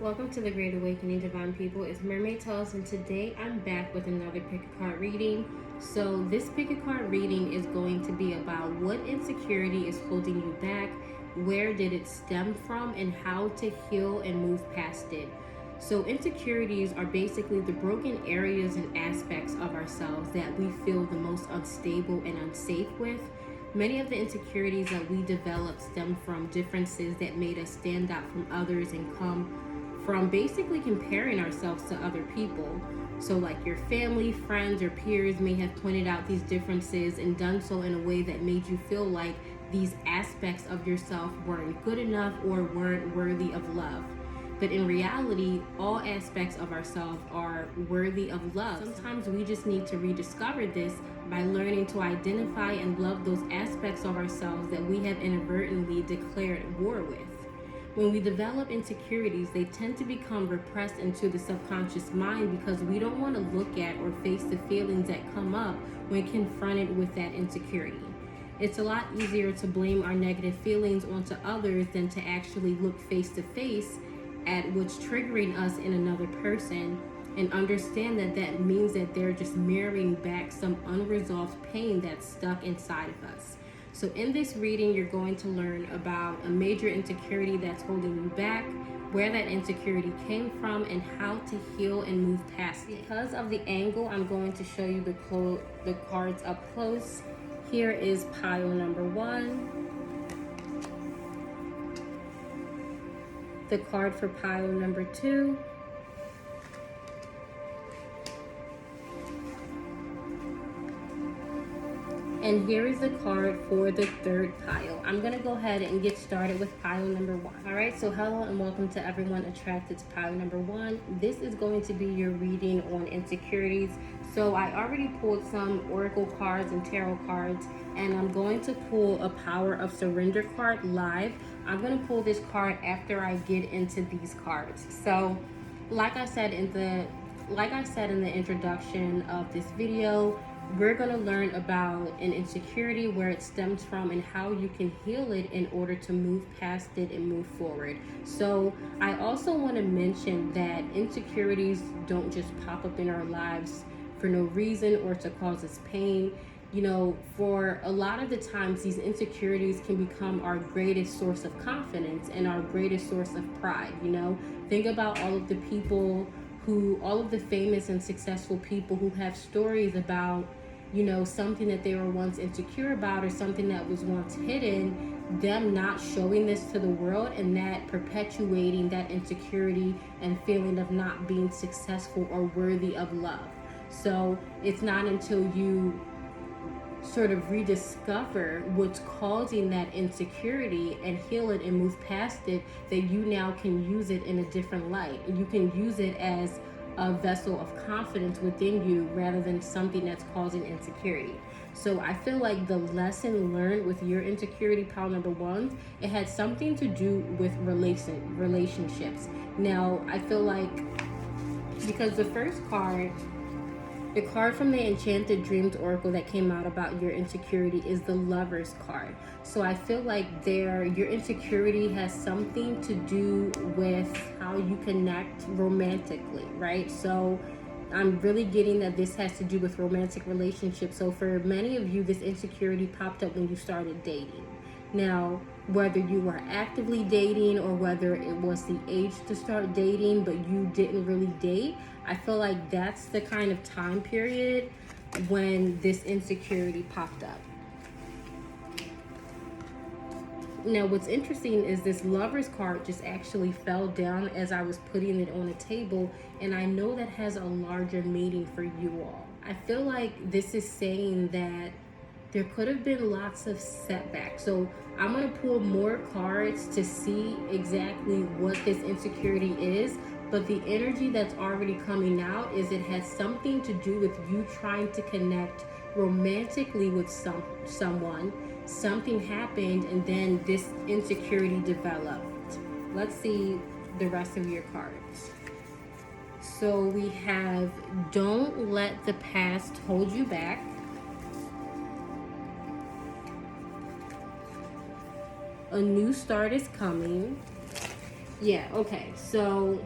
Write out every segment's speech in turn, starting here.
Welcome to the Great Awakening, Divine People. It's Mermaid Tells, and today I'm back with another pick a card reading. So this pick a card reading is going to be about what insecurity is holding you back, where did it stem from, and how to heal and move past it. So insecurities are basically the broken areas and aspects of ourselves that we feel the most unstable and unsafe with. Many of the insecurities that we develop stem from differences that made us stand out from others and come from basically comparing ourselves to other people. So like your family, friends, or peers may have pointed out these differences and done so in a way that made you feel like these aspects of yourself weren't good enough or weren't worthy of love. But in reality, all aspects of ourselves are worthy of love. Sometimes we just need to rediscover this by learning to identify and love those aspects of ourselves that we have inadvertently declared war with. When we develop insecurities, they tend to become repressed into the subconscious mind because we don't want to look at or face the feelings that come up when confronted with that insecurity. It's a lot easier to blame our negative feelings onto others than to actually look face to face at what's triggering us in another person and understand that that means that they're just mirroring back some unresolved pain that's stuck inside of us. So in this reading, you're going to learn about a major insecurity that's holding you back, where that insecurity came from, and how to heal and move past it. Because of the angle, I'm going to show you the cards up close. Here is pile number 1. The card for pile number 2. And here is the card for the third pile. I'm going to go ahead and get started with pile number 1. All right, so hello and welcome to everyone attracted to pile number 1. This is going to be your reading on insecurities. So I already pulled some oracle cards and tarot cards, and I'm going to pull a Power of Surrender card live. I'm going to pull this card after I get into these cards. So like I said in the introduction of this video, we're going to learn about an insecurity, where it stems from, and how you can heal it in order to move past it and move forward. So I also want to mention that insecurities don't just pop up in our lives for no reason or to cause us pain. You know, for a lot of the times, these insecurities can become our greatest source of confidence and our greatest source of pride. You know, think about all of the famous and successful people who have stories about, you know, something that they were once insecure about or something that was once hidden, them not showing this to the world and that perpetuating that insecurity and feeling of not being successful or worthy of love. So it's not until you sort of rediscover what's causing that insecurity and heal it and move past it that you now can use it in a different light. You can use it as a vessel of confidence within you rather than something that's causing insecurity. So I feel like the lesson learned with your insecurity, pile number 1, it had something to do with relationships. Now I feel like, because the first card, the card from the Enchanted Dreams Oracle that came out about your insecurity is the Lover's card. So I feel like your insecurity has something to do with how you connect romantically, right? So I'm really getting that this has to do with romantic relationships. So for many of you, this insecurity popped up when you started dating. Now, whether you were actively dating or whether it was the age to start dating but you didn't really date, I feel like that's the kind of time period when this insecurity popped up. Now, what's interesting is this Lover's card just actually fell down as I was putting it on a table, and I know that has a larger meaning for you all. I feel like this is saying that there could have been lots of setbacks. So I'm going to pull more cards to see exactly what this insecurity is. But the energy that's already coming out is it has something to do with you trying to connect romantically with someone. Something happened and then this insecurity developed. Let's see the rest of your cards. So we have Don't Let the Past Hold You Back. A New Start is Coming. Yeah, okay. So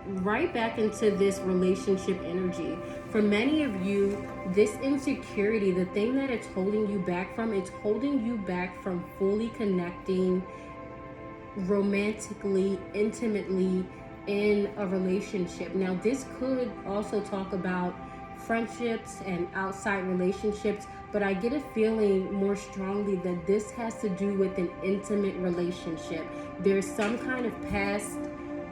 right back into this relationship energy. For many of you, this insecurity, the thing that it's holding you back from, it's holding you back from fully connecting romantically, intimately in a relationship. Now, this could also talk about friendships and outside relationships, but I get a feeling more strongly that this has to do with an intimate relationship. There's some kind of past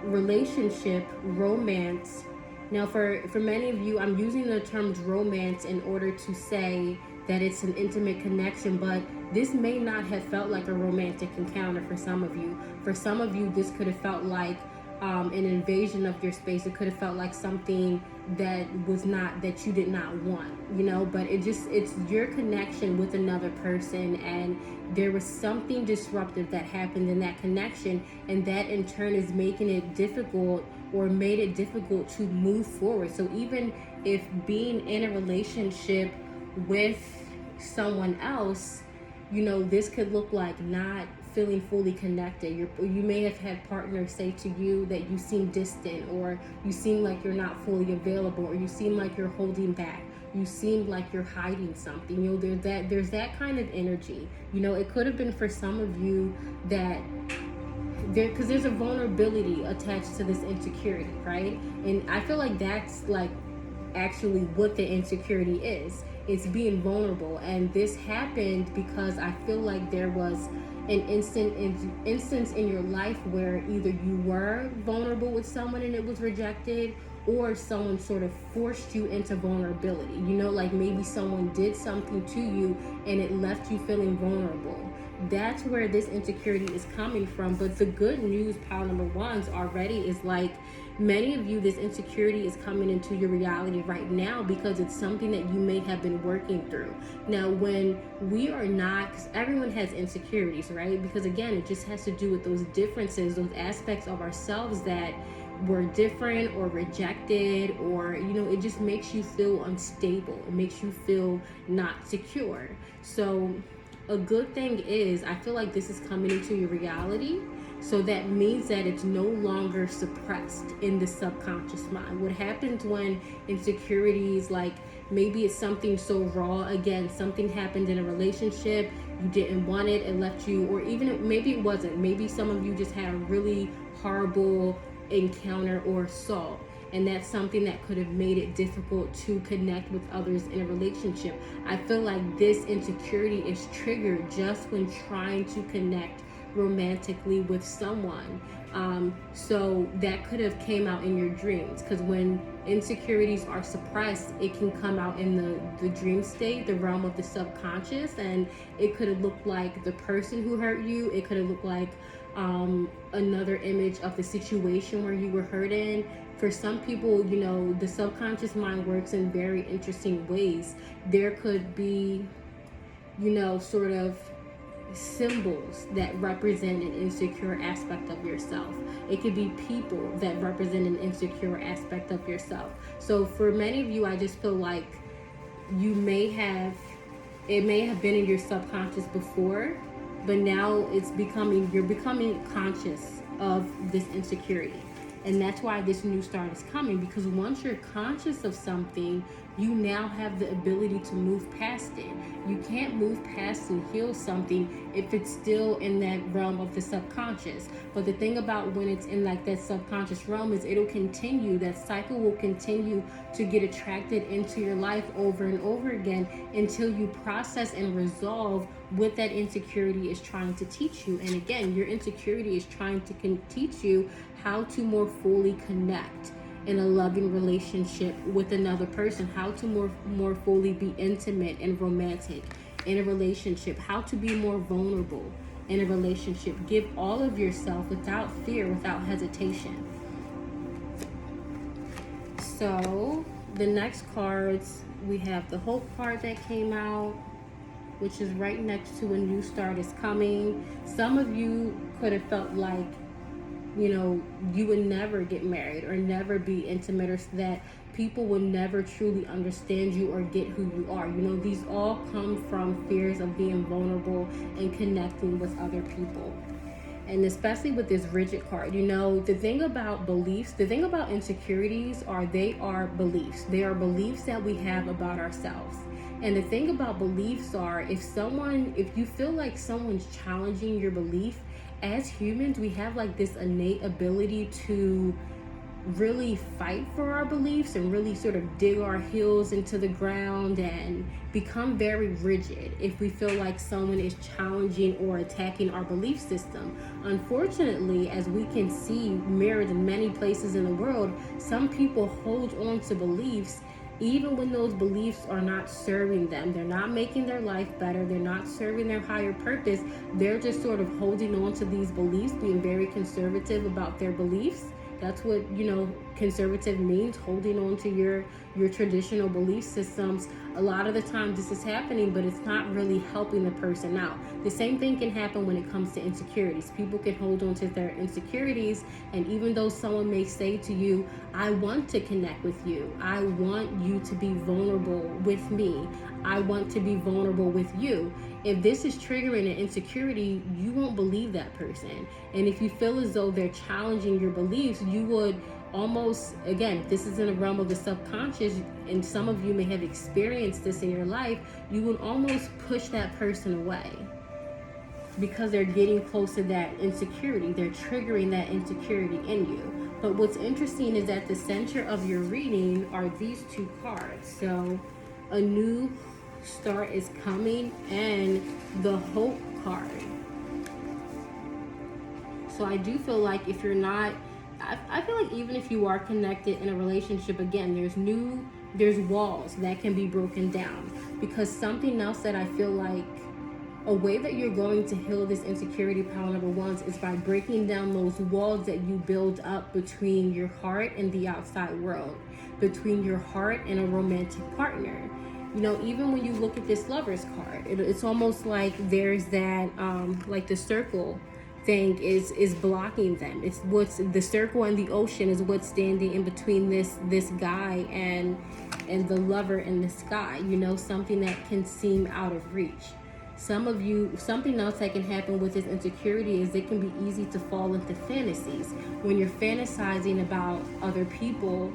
relationship, romance. Now, for many of you, I'm using the terms romance in order to say that it's an intimate connection, but this may not have felt like a romantic encounter for some of you. For some of you, this could have felt like an invasion of your space. It could have felt like something that was not, that you did not want, you know, but it's your connection with another person, and there was something disruptive that happened in that connection, and that in turn is making it difficult, or made it difficult to move forward. So even if being in a relationship with someone else, you know, this could look like not feeling fully connected. You may have had partners say to you that you seem distant, or you seem like you're not fully available, or you seem like you're holding back, you seem like you're hiding something. You know, there's that kind of energy. You know, it could have been for some of you that because there's a vulnerability attached to this insecurity, right? And I feel like that's like actually what the insecurity is. It's being vulnerable. And this happened because I feel like there was an instance in your life where either you were vulnerable with someone and it was rejected, or someone sort of forced you into vulnerability. You know, like maybe someone did something to you and it left you feeling vulnerable. That's where this insecurity is coming from. But the good news, pile number ones, already is like, many of you, this insecurity is coming into your reality right now because it's something that you may have been working through. Now, when we are not, because everyone has insecurities, right? Because again, it just has to do with those differences, those aspects of ourselves that were different or rejected, or, you know, it just makes you feel unstable. It makes you feel not secure. So a good thing is, I feel like this is coming into your reality. So that means that it's no longer suppressed in the subconscious mind. What happens when insecurities, like maybe it's something so raw, again, something happened in a relationship, you didn't want it, it left you, or even maybe it wasn't. Maybe some of you just had a really horrible encounter or assault, and that's something that could have made it difficult to connect with others in a relationship. I feel like this insecurity is triggered just when trying to connect romantically with someone. So that could have came out in your dreams, because when insecurities are suppressed, it can come out in the dream state, the realm of the subconscious, and it could have looked like the person who hurt you. It could have looked like another image of the situation where you were hurt in. For some people, you know, the subconscious mind works in very interesting ways. There could be, you know, sort of symbols that represent an insecure aspect of yourself. It could be people that represent an insecure aspect of yourself. So for many of you, I just feel like it may have been in your subconscious before, but now you're becoming conscious of this insecurity. And that's why this new start is coming, because once you're conscious of something, you now have the ability to move past it. You can't move past and heal something if it's still in that realm of the subconscious. But the thing about when it's in like that subconscious realm is it'll continue, that cycle will continue to get attracted into your life over and over again until you process and resolve what that insecurity is trying to teach you. And again, your insecurity is trying to teach you how to more fully connect in a loving relationship with another person, how to more fully be intimate and romantic in a relationship, how to be more vulnerable in a relationship. Give all of yourself without fear, without hesitation. So the next cards, we have the Hope card that came out, which is right next to a new start is coming. Some of you could have felt like, you know, you would never get married or never be intimate, or that people would never truly understand you or get who you are. You know, these all come from fears of being vulnerable and connecting with other people. And especially with this rigid card, you know, the thing about beliefs, the thing about insecurities are they are beliefs. They are beliefs that we have about ourselves. And the thing about beliefs are if you feel like someone's challenging your belief, as humans, we have like this innate ability to really fight for our beliefs and really sort of dig our heels into the ground and become very rigid if we feel like someone is challenging or attacking our belief system. Unfortunately, as we can see mirrored in many places in the world, some people hold on to beliefs even when those beliefs are not serving them. They're not making their life better. They're not serving their higher purpose. They're just sort of holding on to these beliefs, being very conservative about their beliefs. That's what, you know, conservative means, holding on to your traditional belief systems. A lot of the time this is happening, but it's not really helping the person out. The same thing can happen when it comes to insecurities. People can hold on to their insecurities, and even though someone may say to you, I want to connect with you, I want you to be vulnerable with me, I want to be vulnerable with you, if this is triggering an insecurity, you won't believe that person. And if you feel as though they're challenging your beliefs, you would almost, again, this is in the realm of the subconscious, and some of you may have experienced this in your life, you would almost push that person away because they're getting close to that insecurity. They're triggering that insecurity in you. But what's interesting is at the center of your reading are these two cards. So a new start is coming and the hope card. So I do feel like if you're not, I feel like even if you are connected in a relationship, again, there's walls that can be broken down. Because something else that I feel like a way that you're going to heal this insecurity, pile number ones, is by breaking down those walls that you build up between your heart and the outside world, between your heart and a romantic partner. You know, even when you look at this Lovers card, it's almost like there's that, like the circle thing is blocking them. It's what's the circle and the ocean is what's standing in between this guy and the lover in the sky. You know, something that can seem out of reach. Some of you, something else that can happen with this insecurity is it can be easy to fall into fantasies when you're fantasizing about other people,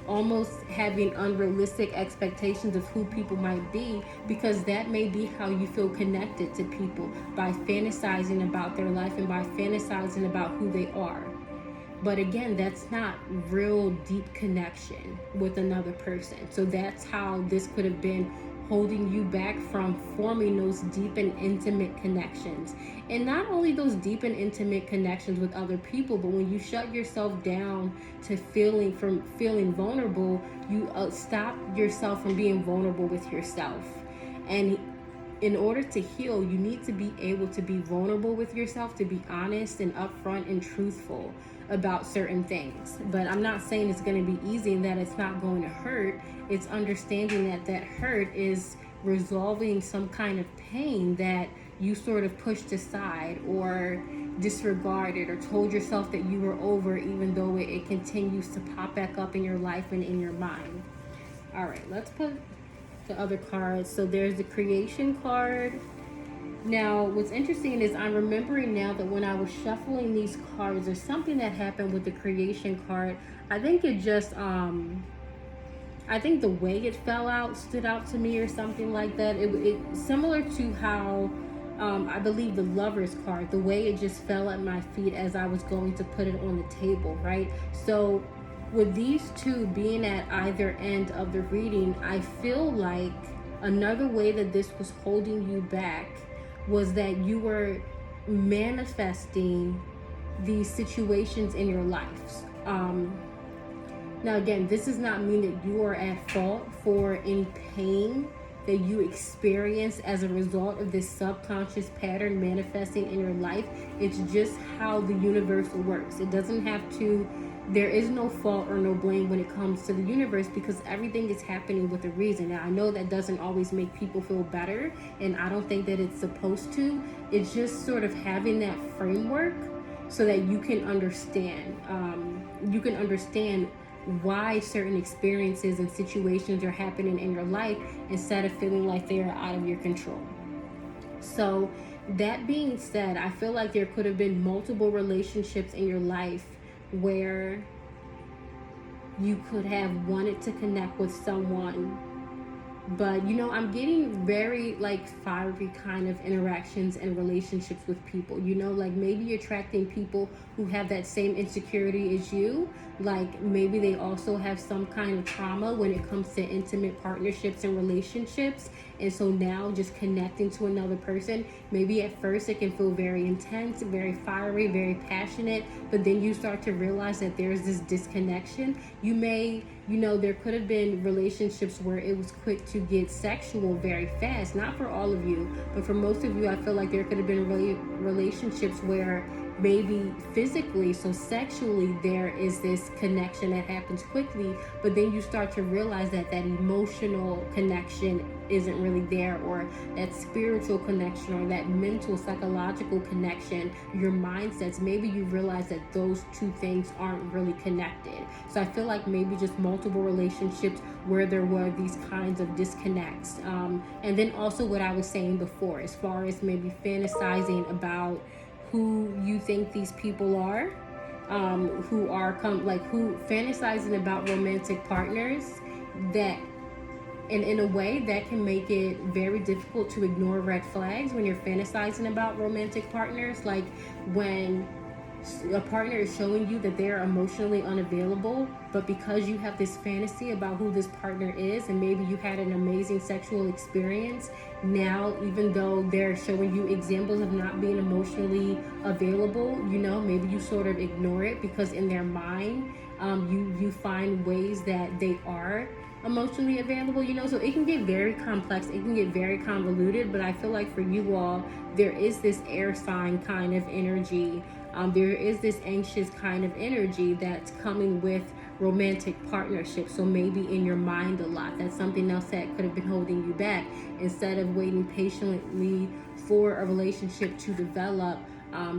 almost having unrealistic expectations of who people might be, because that may be how you feel connected to people, by fantasizing about their life and by fantasizing about who they are. But again, that's not real deep connection with another person. So that's how this could have been holding you back from forming those deep and intimate connections. And not only those deep and intimate connections with other people, but when you shut yourself down to feeling vulnerable, you stop yourself from being vulnerable with yourself. And in order to heal, you need to be able to be vulnerable with yourself, to be honest and upfront and truthful about certain things. But I'm not saying it's going to be easy and that it's not going to hurt. It's understanding that hurt is resolving some kind of pain that you sort of pushed aside or disregarded or told yourself that you were over, even though it continues to pop back up in your life and in your mind. All right, let's put the other cards. So there's the creation card. Now, what's interesting is I'm remembering now that when I was shuffling these cards, there's something that happened with the creation card. I think it just, I think the way it fell out stood out to me or something like that. It similar to how, I believe the Lovers card, the way it just fell at my feet as I was going to put it on the table, right? So with these two being at either end of the reading, I feel like another way that this was holding you back was that you were manifesting these situations in your life. Now again, this does not mean that you are at fault for any pain that you experience as a result of this subconscious pattern manifesting in your life. It's just how the universe works. It doesn't have to, there is no fault or no blame when it comes to the universe, because everything is happening with a reason. Now, I know that doesn't always make people feel better, and I don't think that it's supposed to. It's just sort of having that framework so that you can understand. You can understand why certain experiences and situations are happening in your life instead of feeling like they are out of your control. So that being said, I feel like there could have been multiple relationships in your life where you could have wanted to connect with someone, but I'm getting very like fiery kind of interactions and relationships with people. Like maybe you're attracting people who have that same insecurity as you. Like maybe they also have some kind of trauma when it comes to intimate partnerships and relationships, and so now just connecting to another person, maybe at first it can feel very intense, very fiery, very passionate, but then you start to realize that there's this disconnection. There could have been relationships where it was quick to get sexual very fast. Not for all of you, but for most of you, I feel like there could have been relationships where maybe physically, so sexually, there is this connection that happens quickly, but then you start to realize that that emotional connection isn't really there, or that spiritual connection, or that mental, psychological connection, your mindsets, maybe you realize that those two things aren't really connected. So I feel like maybe just multiple relationships where there were these kinds of disconnects. And then also what I was saying before, as far as maybe fantasizing about who you think these people are, who fantasizing about romantic partners, that and in a way that can make it very difficult to ignore red flags when you're fantasizing about romantic partners. Like when a partner is showing you that they're emotionally unavailable, but because you have this fantasy about who this partner is, and maybe you had an amazing sexual experience, now even though they're showing you examples of not being emotionally available, maybe you sort of ignore it because in their mind, you find ways that they are emotionally available. So it can get very complex, it can get very convoluted, but I feel like for you all, there is this air sign kind of energy. There is this anxious kind of energy that's coming with romantic partnership. So maybe in your mind a lot, that's something else that could have been holding you back. Instead of waiting patiently for a relationship to develop,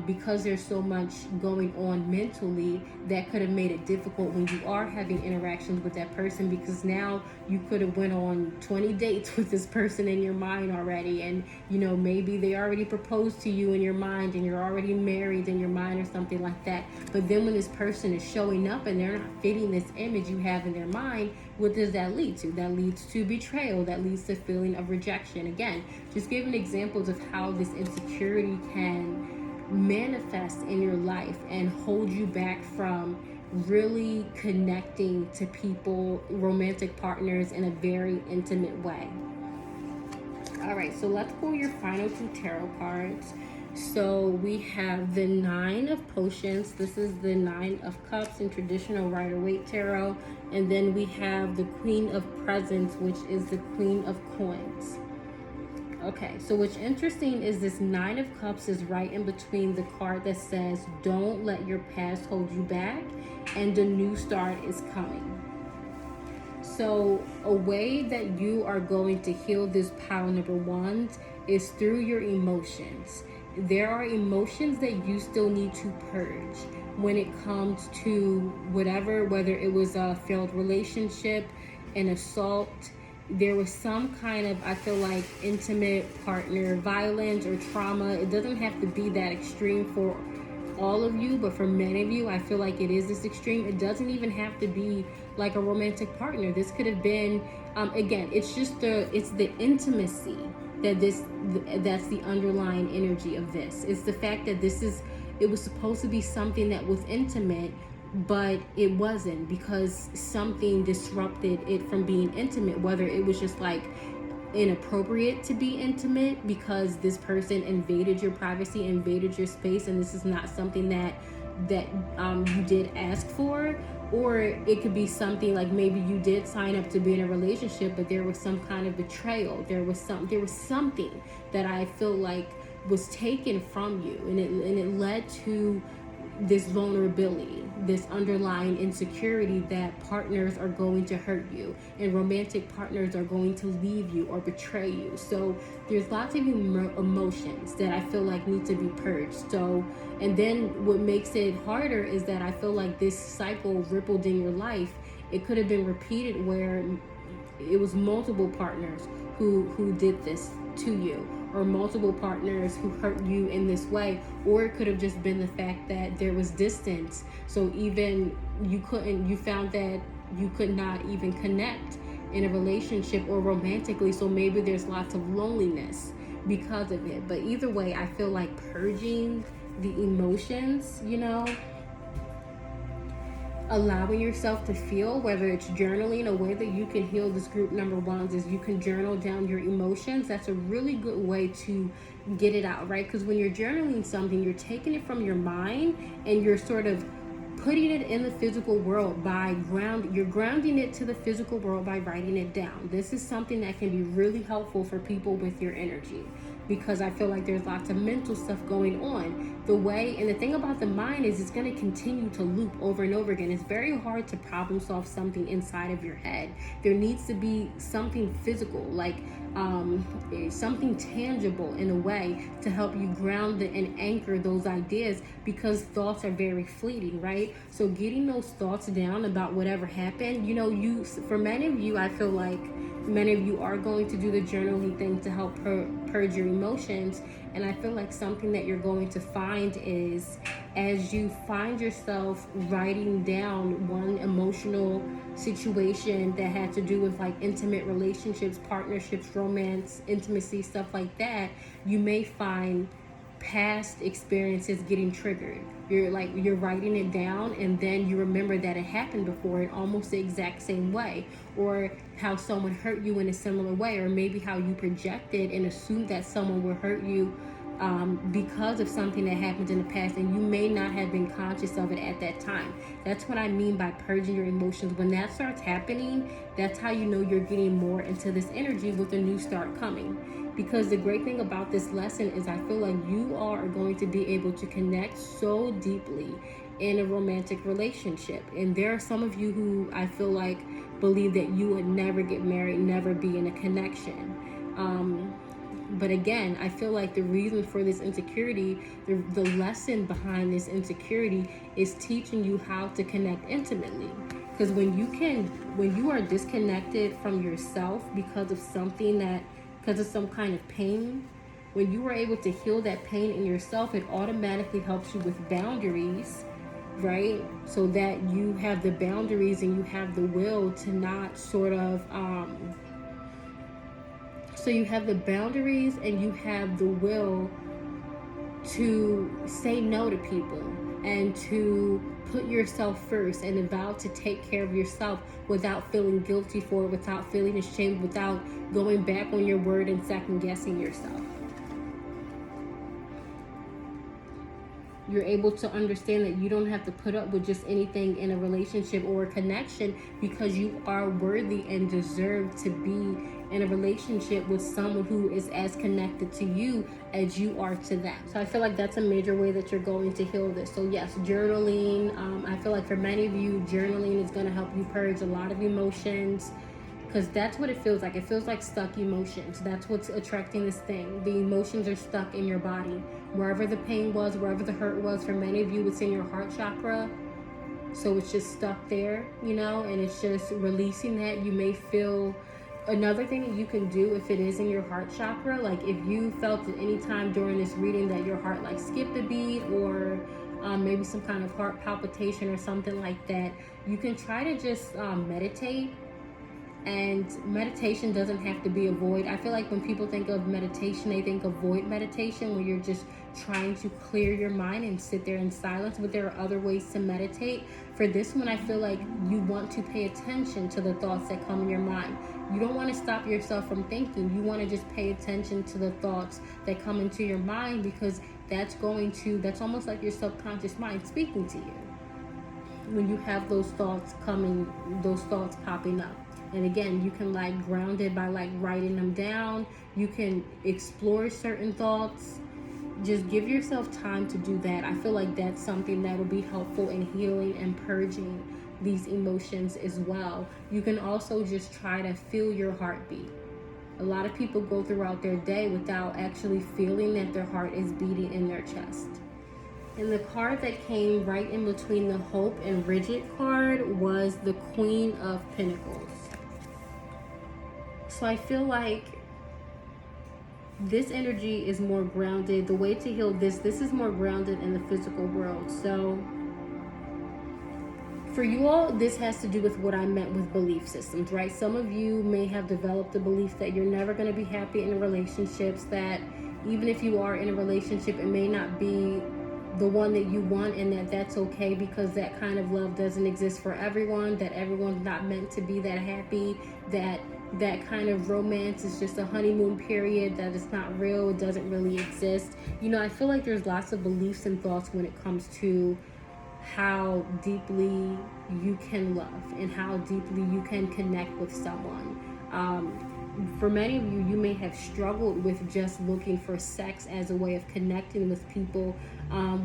because there's so much going on mentally, that could have made it difficult when you are having interactions with that person, because now you could have went on 20 dates with this person in your mind already, and maybe they already proposed to you in your mind, and you're already married in your mind or something like that. But then when this person is showing up and they're not fitting this image you have in their mind, what does that lead to? That leads to betrayal. That leads to feeling of rejection. Again, just giving examples of how this insecurity can manifest in your life and hold you back from really connecting to people, romantic partners, in a very intimate way. All right, so let's pull your final two tarot cards. So we have the Nine of Potions. This is the Nine of Cups in traditional Rider-Waite tarot. And then we have the Queen of Presents, which is the Queen of Coins. Okay, so what's interesting is this Nine of Cups is right in between the card that says, don't let your past hold you back, and a new start is coming. So a way that you are going to heal this pile number one is through your emotions. There are emotions that you still need to purge when it comes to whatever, whether it was a failed relationship, an assault, there was some kind of, I feel like, intimate partner violence or trauma. It doesn't have to be that extreme for all of you, but for many of you, I feel like it is this extreme. It doesn't even have to be like a romantic partner. This could have been, again, it's the intimacy that's the underlying energy of this. It's the fact that it was supposed to be something that was intimate, but it wasn't, because something disrupted it from being intimate, whether it was just like inappropriate to be intimate because this person invaded your privacy, invaded your space, and this is not something that you did ask for, or it could be something like maybe you did sign up to be in a relationship, but there was some kind of betrayal. There was something that I feel like was taken from you, and it led to this vulnerability, this underlying insecurity that partners are going to hurt you and romantic partners are going to leave you or betray you. So there's lots of emotions that I feel like need to be purged. So, and then what makes it harder is that I feel like this cycle rippled in your life. It could have been repeated where it was multiple partners who did this to you, or multiple partners who hurt you in this way, or it could have just been the fact that there was distance. So even you found that you could not even connect in a relationship or romantically, so maybe there's lots of loneliness because of it. But either way, I feel like purging the emotions, allowing yourself to feel, whether it's journaling. A way that you can heal this group number ones is you can journal down your emotions. That's a really good way to get it out, right? Because when you're journaling something, you're taking it from your mind and you're sort of putting it in the physical world by grounding it to the physical world by writing it down. This is something that can be really helpful for people with your energy, because I feel like there's lots of mental stuff going on. And the thing about the mind is it's going to continue to loop over and over again. It's very hard to problem solve something inside of your head. There needs to be something physical, like something tangible in a way, to help you ground and anchor those ideas, because thoughts are very fleeting, right? So getting those thoughts down about whatever happened, for many of you, I feel like many of you are going to do the journaling thing to help purge your emotions. And I feel like something that you're going to find is, as you find yourself writing down one emotional situation that had to do with like intimate relationships, partnerships, romance, intimacy, stuff like that, you may find past experiences getting triggered. You're writing it down, and then you remember that it happened before in almost the exact same way, or how someone hurt you in a similar way, or maybe how you projected and assumed that someone would hurt you because of something that happened in the past, and you may not have been conscious of it at that time. That's what I mean by purging your emotions. When that starts happening, that's how you know you're getting more into this energy with a new start coming. Because the great thing about this lesson is I feel like you all are going to be able to connect so deeply in a romantic relationship. And there are some of you who I feel like believe that you would never get married, never be in a connection. But again, I feel like the reason for this insecurity, the lesson behind this insecurity is teaching you how to connect intimately. Because when you are disconnected from yourself because of some kind of pain, when you are able to heal that pain in yourself, it automatically helps you with boundaries, right? So that you have the boundaries and you have the will to not sort of, so you have the boundaries and you have the will to say no to people and to put yourself first and vow to take care of yourself without feeling guilty for it, without feeling ashamed, without going back on your word and second guessing yourself. You're able to understand that you don't have to put up with just anything in a relationship or a connection, because you are worthy and deserve to be in a relationship with someone who is as connected to you as you are to them. So I feel like that's a major way that you're going to heal this. So yes, journaling. I feel like for many of you, journaling is going to help you purge a lot of emotions, because that's what it feels like. It feels like stuck emotions. That's what's attracting this thing. The emotions are stuck in your body. Wherever the pain was, wherever the hurt was, for many of you, it's in your heart chakra. So it's just stuck there, and it's just releasing that. You may feel, another thing that you can do if it is in your heart chakra, like if you felt at any time during this reading that your heart like skipped a beat, or maybe some kind of heart palpitation or something like that, you can try to just meditate. And meditation doesn't have to be a void. I feel like when people think of meditation, they think of void meditation, where you're just trying to clear your mind and sit there in silence. But there are other ways to meditate. For this one, I feel like you want to pay attention to the thoughts that come in your mind. You don't want to stop yourself from thinking. You want to just pay attention to the thoughts that come into your mind, because that's almost like your subconscious mind speaking to you when you have those thoughts popping up. And again, you can ground it by writing them down. You can explore certain thoughts. Just give yourself time to do that. I feel like that's something that will be helpful in healing and purging these emotions as well. You can also just try to feel your heartbeat. A lot of people go throughout their day without actually feeling that their heart is beating in their chest. And the card that came right in between the Hope and Rigid card was the Queen of Pentacles. So I feel like this energy is more grounded. The way to heal this is more grounded in the physical world. So for you all, this has to do with what I meant with belief systems, right? Some of you may have developed the belief that you're never going to be happy in relationships, that even if you are in a relationship, it may not be the one that you want, and that's okay, because that kind of love doesn't exist for everyone, that everyone's not meant to be that happy, that kind of romance is just a honeymoon period, that it's not real, it doesn't really exist. You know, I feel like there's lots of beliefs and thoughts when it comes to how deeply you can love and how deeply you can connect with someone. For many of you, you may have struggled with just looking for sex as a way of connecting with people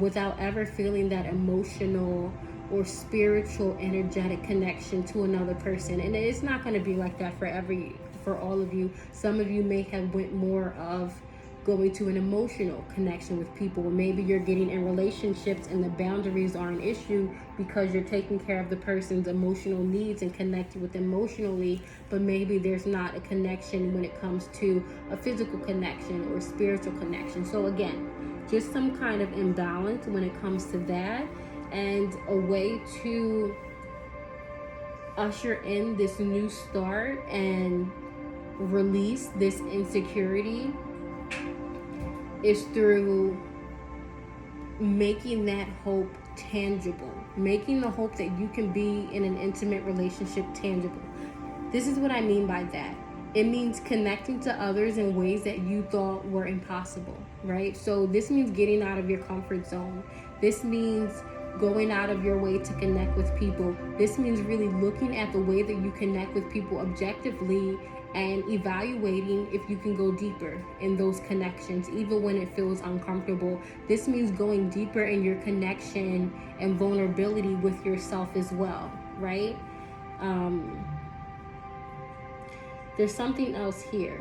without ever feeling that emotional or spiritual, energetic connection to another person. And it's not going to be like that for all of you. Some of you may have went more of going to an emotional connection with people, or maybe you're getting in relationships and the boundaries are an issue because you're taking care of the person's emotional needs and connecting with them emotionally, but maybe there's not a connection when it comes to a physical connection or spiritual connection. So again, just some kind of imbalance when it comes to that, and a way to usher in this new start and release this insecurity is through making that hope tangible, making the hope that you can be in an intimate relationship tangible. This is what I mean by that. It means connecting to others in ways that you thought were impossible, right? So this means getting out of your comfort zone. This means going out of your way to connect with people. This means really looking at the way that you connect with people objectively and evaluating if you can go deeper in those connections, even when it feels uncomfortable. This means going deeper in your connection and vulnerability with yourself as well, right? There's something else here.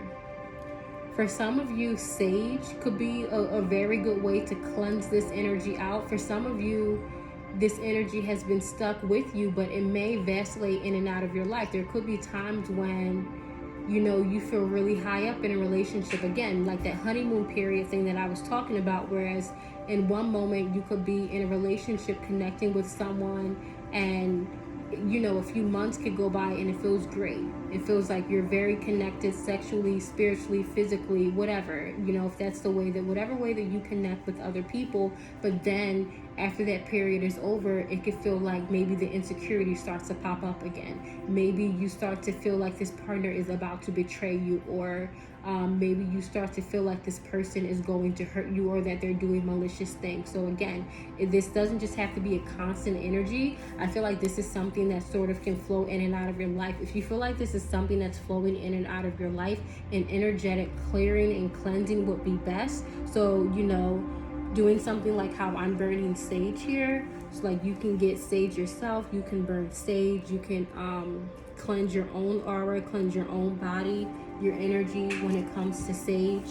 For some of you, sage could be a very good way to cleanse this energy out. For some of you, this energy has been stuck with you, but it may vacillate in and out of your life. There could be times when, you know, you feel really high up in a relationship, again, like that honeymoon period thing that I was talking about, whereas in one moment you could be in a relationship connecting with someone, and you know, a few months could go by and it feels great. It feels like you're very connected sexually, spiritually, physically, whatever, you know, if that's the way that, whatever way that you connect with other people. But then after that period is over, it could feel like maybe the insecurity starts to pop up again. Maybe you start to feel like this partner is about to betray you, or maybe you start to feel like this person is going to hurt you, or that they're doing malicious things. So again, this doesn't just have to be a constant energy. I feel like this is something that sort of can flow in and out of your life. If you feel like this is something that's flowing in and out of your life, an energetic clearing and cleansing would be best. So, you know, doing something like how I'm burning sage here. So like you can get sage yourself, you can burn sage, you can cleanse your own aura, cleanse your own body, your energy when it comes to sage.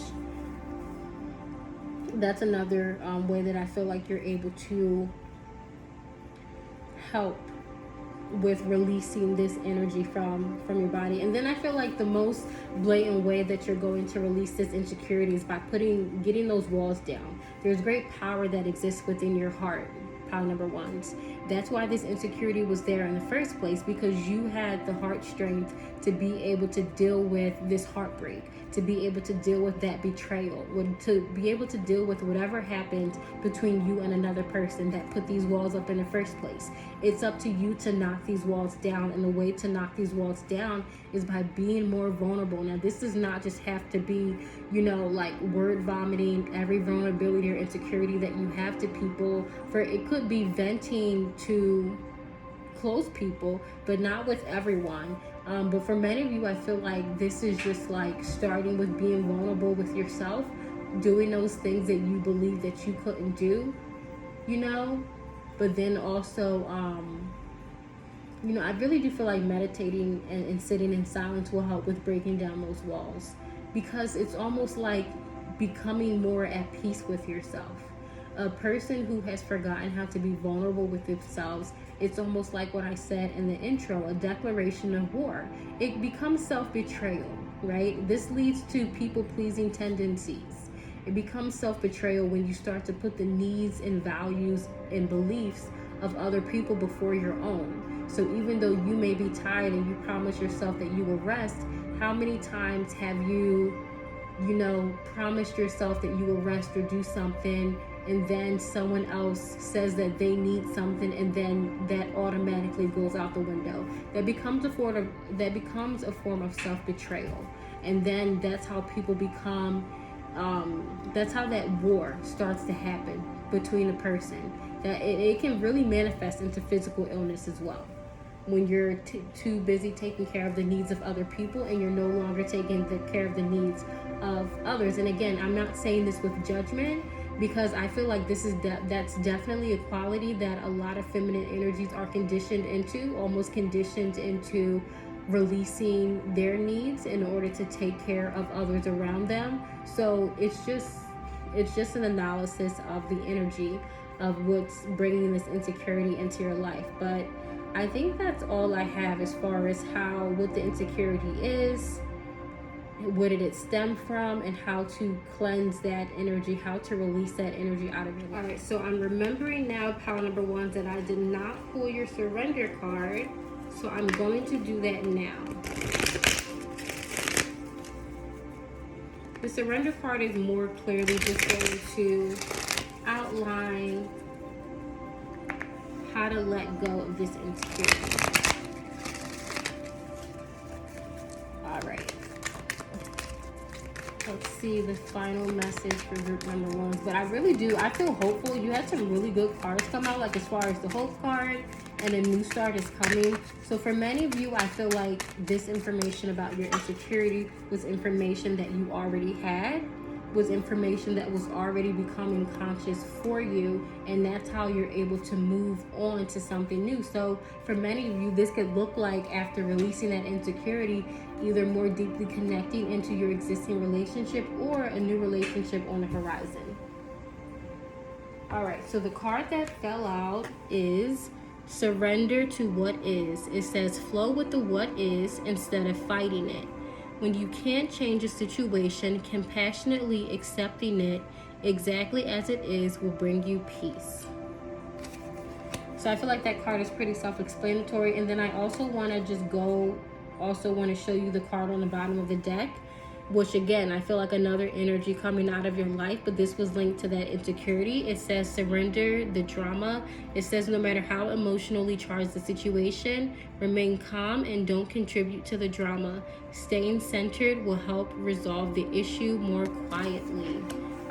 That's another way that I feel like you're able to help with releasing this energy from your body. And then I feel like the most blatant way that you're going to release this insecurity is by getting those walls down. There's great power that exists within your heart, pile number ones. That's why this insecurity was there in the first place, because you had the heart strength to be able to deal with this heartbreak, to be able to deal with that betrayal, to be able to deal with whatever happened between you and another person that put these walls up in the first place. It's up to you to knock these walls down, and the way to knock these walls down is by being more vulnerable. Now, this does not just have to be, you know, like word vomiting every vulnerability or insecurity that you have to people. For it could be venting to close people, but not with everyone. But for many of you, I feel like this is just like starting with being vulnerable with yourself, doing those things that you believe that you couldn't do, you know. But then also, you know, I really do feel like meditating and sitting in silence will help with breaking down those walls, because it's almost like becoming more at peace with yourself. A person who has forgotten how to be vulnerable with themselves, it's almost like what I said in the intro, a declaration of war. It becomes self-betrayal, right? This leads to people-pleasing tendencies. It becomes self-betrayal when you start to put the needs and values and beliefs of other people before your own. So even though you may be tired and you promise yourself that you will rest, how many times have you promised yourself that you will rest or do something, and then someone else says that they need something, and then that automatically goes out the window? That becomes a form of self-betrayal. And then that's how people become, that's how that war starts to happen between a person. That it can really manifest into physical illness as well. When you're too busy taking care of the needs of other people and you're no longer taking care of the needs of others. And again, I'm not saying this with judgment, because I feel like that's definitely a quality that a lot of feminine energies are conditioned into, almost conditioned into releasing their needs in order to take care of others around them. So it's just an analysis of the energy of what's bringing this insecurity into your life. But I think that's all I have as far as what the insecurity is, where did it stem from, and how to cleanse that energy, how to release that energy out of your life. All right, so I'm remembering now, pile number 1, that I did not pull your surrender card. So I'm going to do that now. The surrender card is more clearly just going to outline how to let go of this insecurity. All right. Let's see the final message for group number 1. But I feel hopeful. You had some really good cards come out, like as far as the hope card and a new start is coming. So for many of you, I feel like this information about your insecurity was information that you already had, was information that was already becoming conscious for you, and that's how you're able to move on to something new. So for many of you, this could look like, after releasing that insecurity, either more deeply connecting into your existing relationship or a new relationship on the horizon. All right, so the card that fell out is surrender to what is. It says flow with the what is instead of fighting it. When you can't change a situation, compassionately accepting it exactly as it is will bring you peace. So I feel like that card is pretty self-explanatory. And then I also want to show you the card on the bottom of the deck, which again, I feel like another energy coming out of your life, but this was linked to that insecurity. It says surrender the drama. It says no matter how emotionally charged the situation, remain calm and don't contribute to the drama. Staying centered will help resolve the issue more quietly.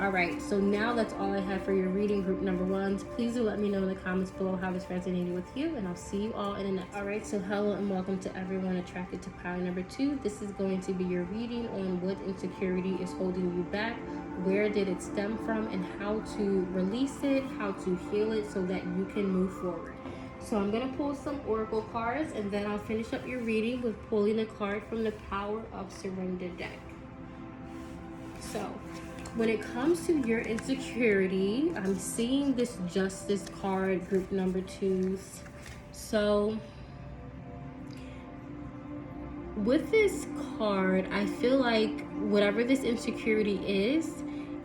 All right, so now that's all I have for your reading, group number 1s. Please do let me know in the comments below how this resonated with you, and I'll see you all in the next. All right, so hello and welcome to everyone attracted to pile number 2. This is going to be your reading on what insecurity is holding you back, where did it stem from, and how to release it, how to heal it so that you can move forward. So I'm going to pull some oracle cards, and then I'll finish up your reading with pulling a card from the Power of Surrender deck. So when it comes to your insecurity, I'm seeing this Justice card, group number 2s. So with this card, I feel like whatever this insecurity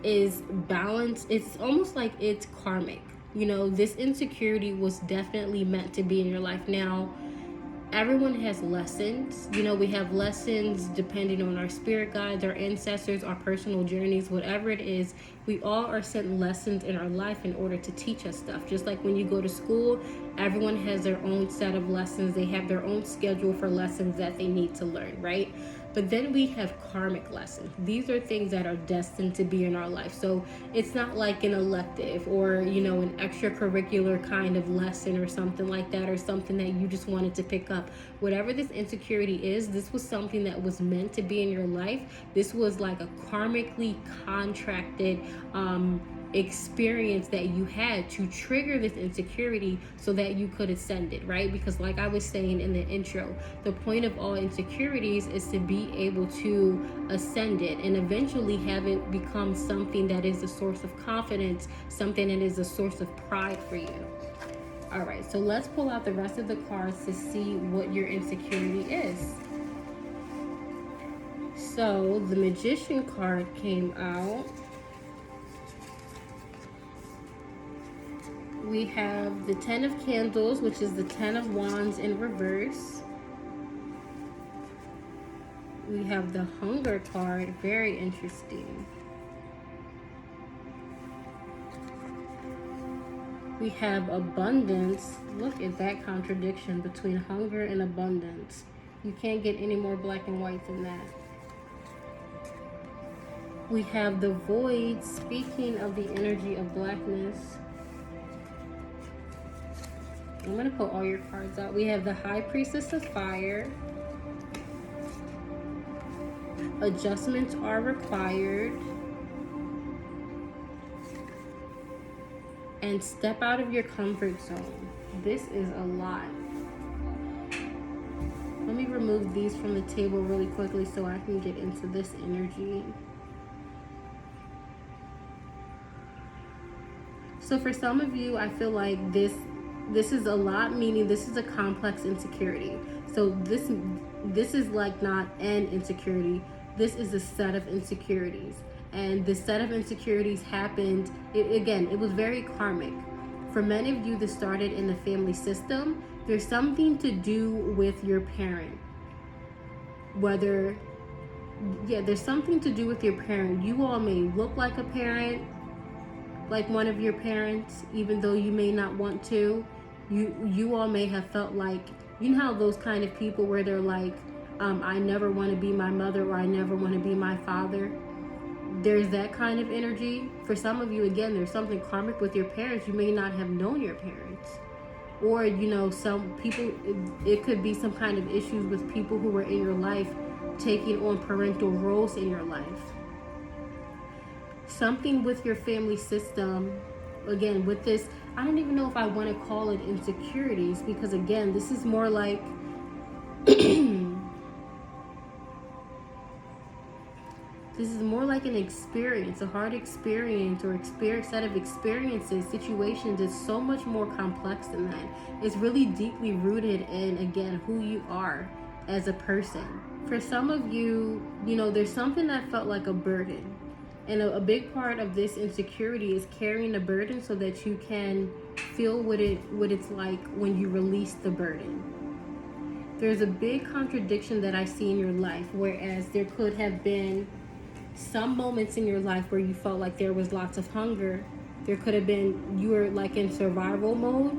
is balanced. It's almost like it's karmic. This insecurity was definitely meant to be in your life. Now, everyone has lessons. We have lessons depending on our spirit guides, our ancestors, our personal journeys, whatever it is. We all are sent lessons in our life in order to teach us stuff. Just like when you go to school, everyone has their own set of lessons. They have their own schedule for lessons that they need to learn, right? But then we have karmic lessons. These are things that are destined to be in our life. So it's not like an elective or, an extracurricular kind of lesson or something like that, or something that you just wanted to pick up. Whatever this insecurity is, this was something that was meant to be in your life. This was like a karmically contracted experience that you had to trigger this insecurity so that you could ascend it, right? Because like I was saying in the intro, the point of all insecurities is to be able to ascend it and eventually have it become something that is a source of confidence, something that is a source of pride for you. All right, so let's pull out the rest of the cards to see what your insecurity is. So the Magician card came out. We have the 10 of Candles, which is the 10 of Wands in reverse. We have the Hunger card, very interesting. We have Abundance. Look at that contradiction between hunger and abundance. You can't get any more black and white than that. We have the Void, speaking of the energy of blackness. I'm going to pull all your cards out. We have the High Priestess of Fire. Adjustments are required. And step out of your comfort zone. This is a lot. Let me remove these from the table really quickly so I can get into this energy. So for some of you, I feel like this is a lot, meaning this is a complex insecurity. So this is like not an insecurity. This is a set of insecurities. And the set of insecurities happened, it was very karmic. For many of you, this started in the family system. There's something to do with your parent. There's something to do with your parent. You all may look like a parent, like one of your parents, even though you may not want to. You all may have felt like, you know how those kind of people where they're like, I never want to be my mother, or I never want to be my father. There's that kind of energy. For some of you, again, there's something karmic with your parents. You may not have known your parents. Or, some people, it could be some kind of issues with people who were in your life taking on parental roles in your life. Something with your family system, again, with this, I don't even know if I want to call it insecurities, because again, this is more like this is more like an experience, a hard experience, or set of experiences, situations. It's so much more complex than that. It's really deeply rooted in, again, who you are as a person. For some of you, there's something that felt like a burden. And a big part of this insecurity is carrying a burden so that you can feel what it's like when you release the burden. There's a big contradiction that I see in your life, whereas there could have been some moments in your life where you felt like there was lots of hunger. There could have been, you were like in survival mode.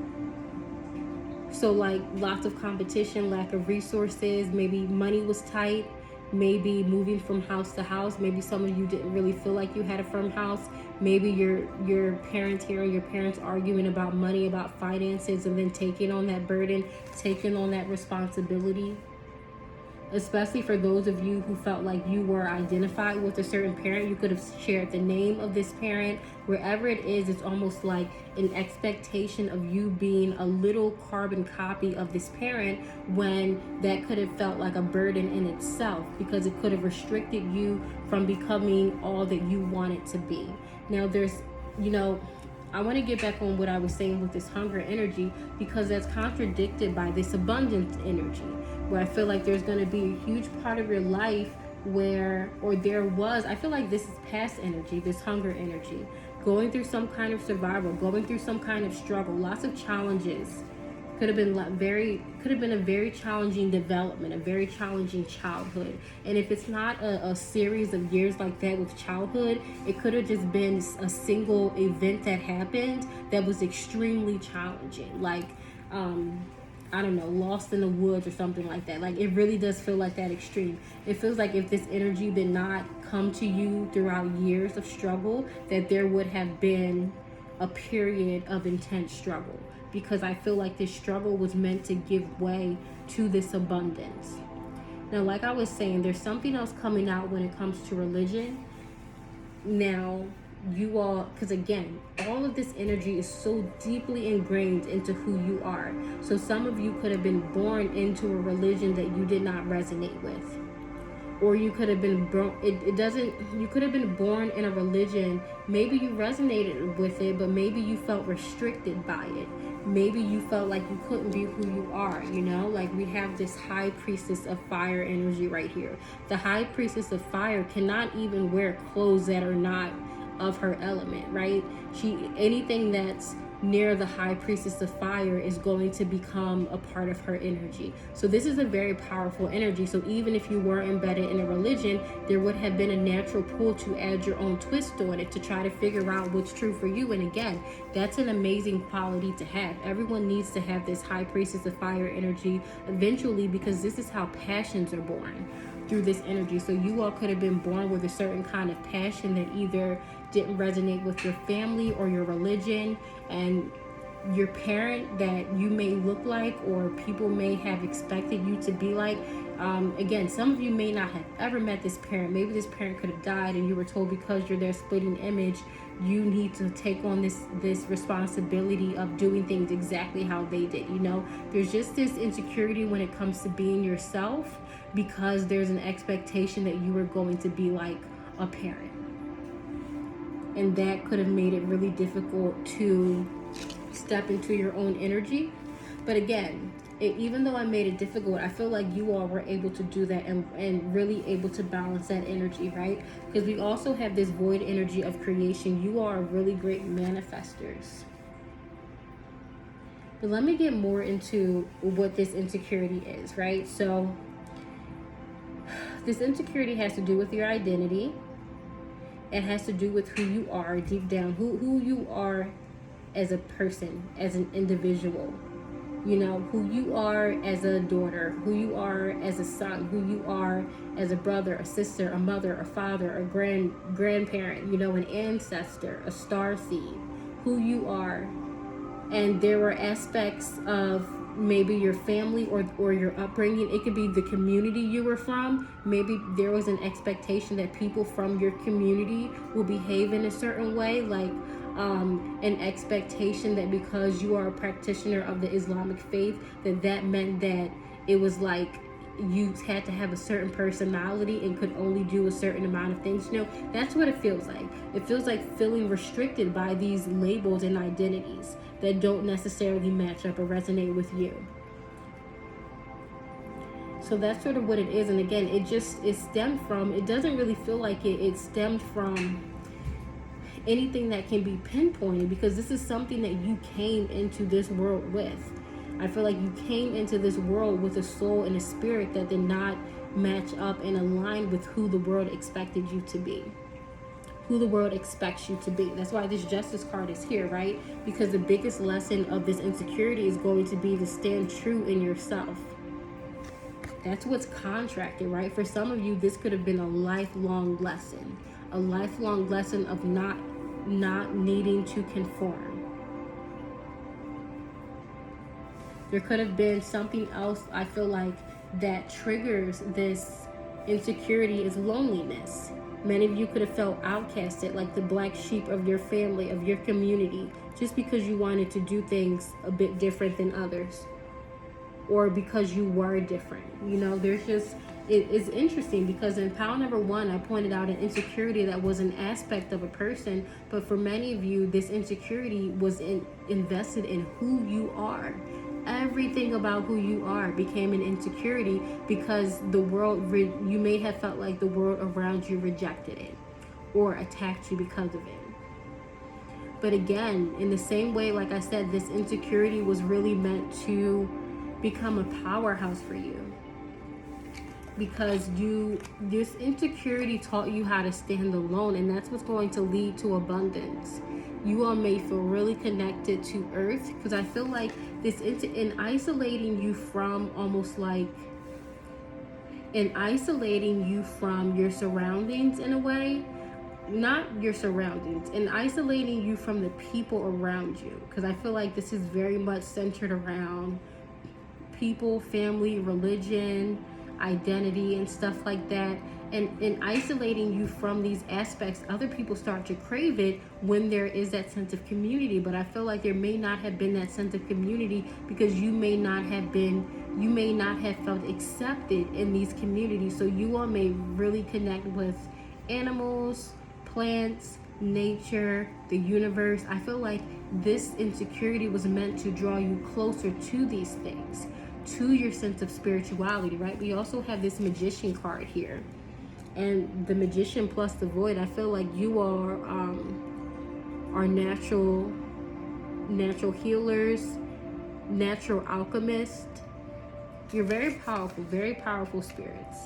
So like lots of competition, lack of resources, maybe money was tight, maybe moving from house to house. Maybe some of you didn't really feel like you had a firm house. Maybe your parents hearing your parents arguing about money, about finances, and then taking on that burden, taking on that responsibility. Especially for those of you who felt like you were identified with a certain parent. You could have shared the name of this parent. Wherever it is, it's almost like an expectation of you being a little carbon copy of this parent, when that could have felt like a burden in itself, because it could have restricted you from becoming all that you wanted to be. Now there's, I want to get back on what I was saying with this hunger energy, because that's contradicted by this abundance energy, where I feel like there's going to be a huge part of your life I feel like this is past energy, this hunger energy, going through some kind of survival, going through some kind of struggle, lots of challenges. Could have been a very challenging development, a very challenging childhood. And if it's not a series of years like that with childhood, it could have just been a single event that happened that was extremely challenging. Like, I don't know, lost in the woods or something like that. Like, it really does feel like that extreme. It feels like if this energy did not come to you throughout years of struggle, that there would have been a period of intense struggle. Because I feel like this struggle was meant to give way to this abundance. Now, like I was saying, there's something else coming out when it comes to religion. Now, you all, because again, all of this energy is so deeply ingrained into who you are. So some of you could have been born into a religion that you did not resonate with. or you could have been born, you could have been born in a religion. Maybe you resonated with it, but maybe you felt restricted by it. Maybe you felt like you couldn't be who you are, you know? Like, we have this high priestess of fire energy right here. The high priestess of fire cannot even wear clothes that are not of her element, right? Anything that's near the high priestess of fire is going to become a part of her energy. So this is a very powerful energy. So even if you were embedded in a religion, there would have been a natural pull to add your own twist on it, to try to figure out what's true for you. And again, that's an amazing quality to have. Everyone needs to have this high priestess of fire energy eventually, because this is how passions are born, through this energy. So you all could have been born with a certain kind of passion that either didn't resonate with your family or your religion, and your parent that you may look like, or people may have expected you to be like. Again, some of you may not have ever met this parent. Maybe this parent could have died and you were told, because you're their splitting image, you need to take on this responsibility of doing things exactly how they did. You know, there's just this insecurity when it comes to being yourself, because there's an expectation that you are going to be like a parent. And that could have made it really difficult to step into your own energy. But again, even though I made it difficult, I feel like you all were able to do that and really able to balance that energy, right? Because we also have this void energy of creation. You are really great manifestors. But let me get more into what this insecurity is, right? So this insecurity has to do with your identity. It has to do with who you are deep down, who you are as a person, as an individual. You know, who you are as a daughter, who you are as a son, who you are as a brother, a sister, a mother, a father, a grandparent, you know, an ancestor, a star seed, who you are. And there were aspects of maybe your family or your upbringing. It could be the community you were from. Maybe there was an expectation that people from your community will behave in a certain way, like an expectation that because you are a practitioner of the Islamic faith, that meant that it was like you had to have a certain personality and could only do a certain amount of things. You know, that's what it feels like. It feels like feeling restricted by these labels and identities that don't necessarily match up or resonate with you. So that's sort of what it is. And again, it stemmed from, it doesn't really feel like it stemmed from anything that can be pinpointed, because this is something that you came into this world with. I feel like you came into this world with a soul and a spirit that did not match up and align with who the world expected you to be, who the world expects you to be. That's why this Justice card is here, right? Because the biggest lesson of this insecurity is going to be to stand true in yourself. That's what's contracted, right? For some of you, this could have been a lifelong lesson of not needing to conform. There could have been something else, I feel like, that triggers this insecurity is loneliness. Many of you could have felt outcasted, like the black sheep of your family, of your community, just because you wanted to do things a bit different than others, or because you were different. You know, there's just, it's interesting because in pile number 1, I pointed out an insecurity that was an aspect of a person, but for many of you, this insecurity was invested in who you are. Everything about who you are became an insecurity because the world, you may have felt like the world around you rejected it or attacked you because of it. But again, in the same way, like I said, this insecurity was really meant to become a powerhouse for you, because this insecurity taught you how to stand alone, and that's what's going to lead to abundance. You all may feel really connected to earth, because I feel like this in isolating you from isolating you from your surroundings in a way, not your surroundings, and isolating you from the people around you, because I feel like this is very much centered around people, family, religion, identity, and stuff like that. And in isolating you from these aspects, other people start to crave it when there is that sense of community. But I feel like there may not have been that sense of community because you may not have been you may not have felt accepted in these communities. So you all may really connect with animals, plants, nature, the universe. I feel like this insecurity was meant to draw you closer to these things, to your sense of spirituality, right? We also have this Magician card here. And the Magician plus the Void, I feel like you are natural healers, natural alchemists. You're very powerful spirits.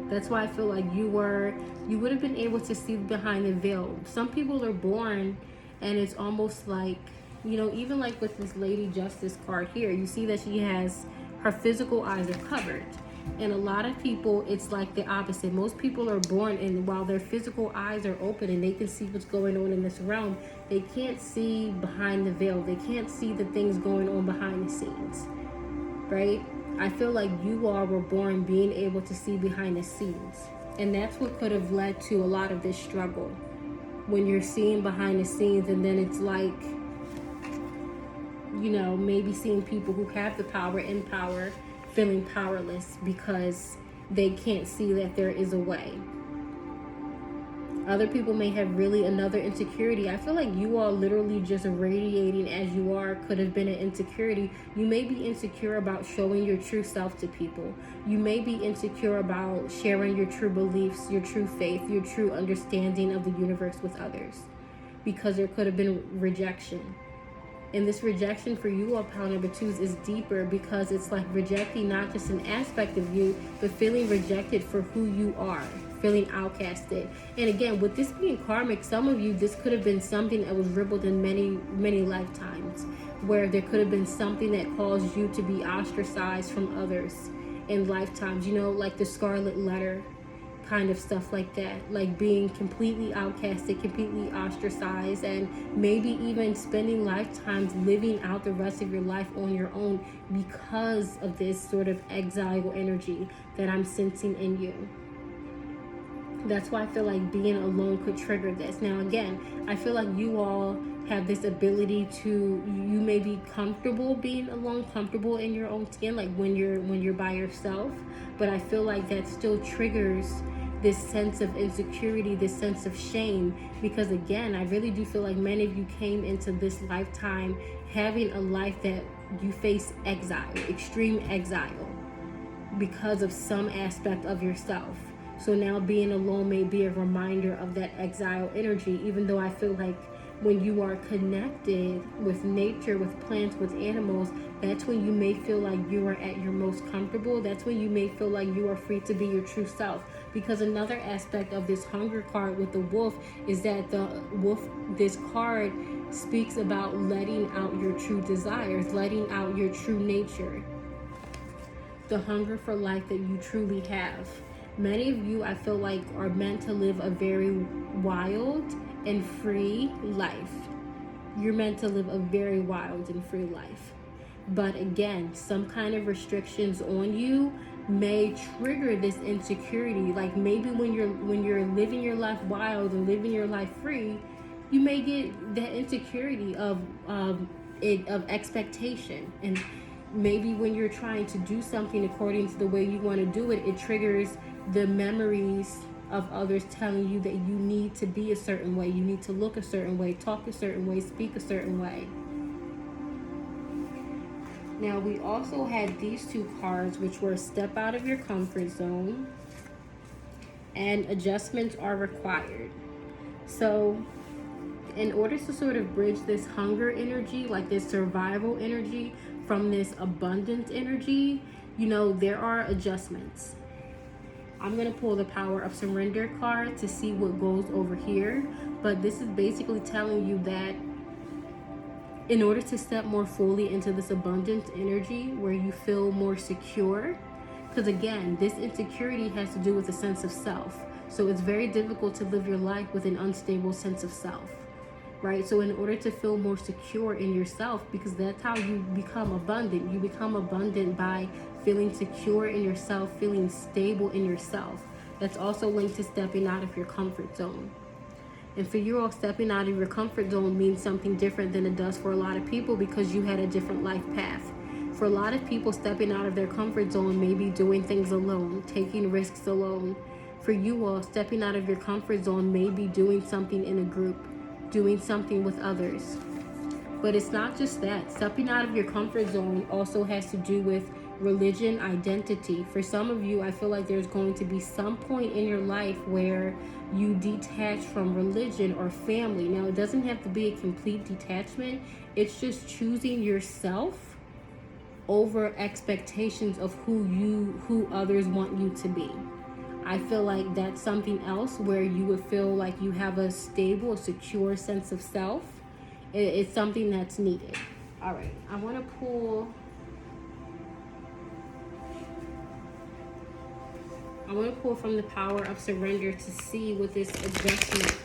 That's why I feel like you would have been able to see behind the veil. Some people are born and it's almost like, you know, even like with this Lady Justice card here, you see that she has, her physical eyes are covered. And a lot of people, it's like the opposite. Most people are born and while their physical eyes are open and they can see what's going on in this realm, they can't see behind the veil. They can't see the things going on behind the scenes, right? I feel like you all were born being able to see behind the scenes. And that's what could have led to a lot of this struggle. When you're seeing behind the scenes and then it's like, you know, maybe seeing people who have the power in power feeling powerless because they can't see that there is a way. Other people may have really another insecurity. I feel like you all literally just radiating as you are could have been an insecurity. You may be insecure about showing your true self to people. You may be insecure about sharing your true beliefs, your true faith, your true understanding of the universe with others, because there could have been rejection. And this rejection for you all, pile number 2s, is deeper because it's like rejecting not just an aspect of you, but feeling rejected for who you are, feeling outcasted. And again, with this being karmic, some of you, this could have been something that was rippled in many lifetimes, where there could have been something that caused you to be ostracized from others in lifetimes, you know, like the Scarlet Letter kind of stuff like that, like being completely outcasted, completely ostracized, and maybe even spending lifetimes living out the rest of your life on your own because of this sort of exile energy that I'm sensing in you. That's why I feel like being alone could trigger this. Now again, I feel like you all have this ability to, you may be comfortable being alone, comfortable in your own skin, like when you're by yourself, but I feel like that still triggers this sense of insecurity, this sense of shame, because again, I really do feel like many of you came into this lifetime having a life that you face exile, extreme exile, because of some aspect of yourself. So now being alone may be a reminder of that exile energy, even though I feel like when you are connected with nature, with plants, with animals, that's when you may feel like you are at your most comfortable. That's when you may feel like you are free to be your true self. Because another aspect of this hunger card with the wolf is that the wolf, this card speaks about letting out your true desires, letting out your true nature, the hunger for life that you truly have. Many of you, I feel like, are meant to live a very wild and free life. You're meant to live a very wild and free life. But again, some kind of restrictions on you may trigger this insecurity. Like maybe when you're living your life wild and living your life free, you may get that insecurity of expectation. And maybe when you're trying to do something according to the way you want to do it, it triggers the memories of others telling you that you need to be a certain way, you need to look a certain way, talk a certain way, speak a certain way. Now we also had these two cards, which were step out of your comfort zone and adjustments are required. So in order to sort of bridge this hunger energy, like this survival energy, from this abundant energy, you know, there are adjustments. I'm going to pull the Power of Surrender card to see what goes over here. But this is basically telling you that in order to step more fully into this abundant energy where you feel more secure, because again, this insecurity has to do with a sense of self. So it's very difficult to live your life with an unstable sense of self, right? So in order to feel more secure in yourself, because that's how you become abundant. You become abundant by feeling secure in yourself, feeling stable in yourself. That's also linked to stepping out of your comfort zone. And for you all, stepping out of your comfort zone means something different than it does for a lot of people because you had a different life path. For a lot of people, stepping out of their comfort zone may be doing things alone, taking risks alone. For you all, stepping out of your comfort zone may be doing something in a group, doing something with others. But it's not just that. Stepping out of your comfort zone also has to do with religion, identity. For some of you, I feel like there's going to be some point in your life where you detach from religion or family. Now, it doesn't have to be a complete detachment. It's just choosing yourself over expectations of who others want you to be. I feel like that's something else where you would feel like you have a stable, secure sense of self. It's something that's needed. All right, I want to pull from the power of surrender to see what this adjustment,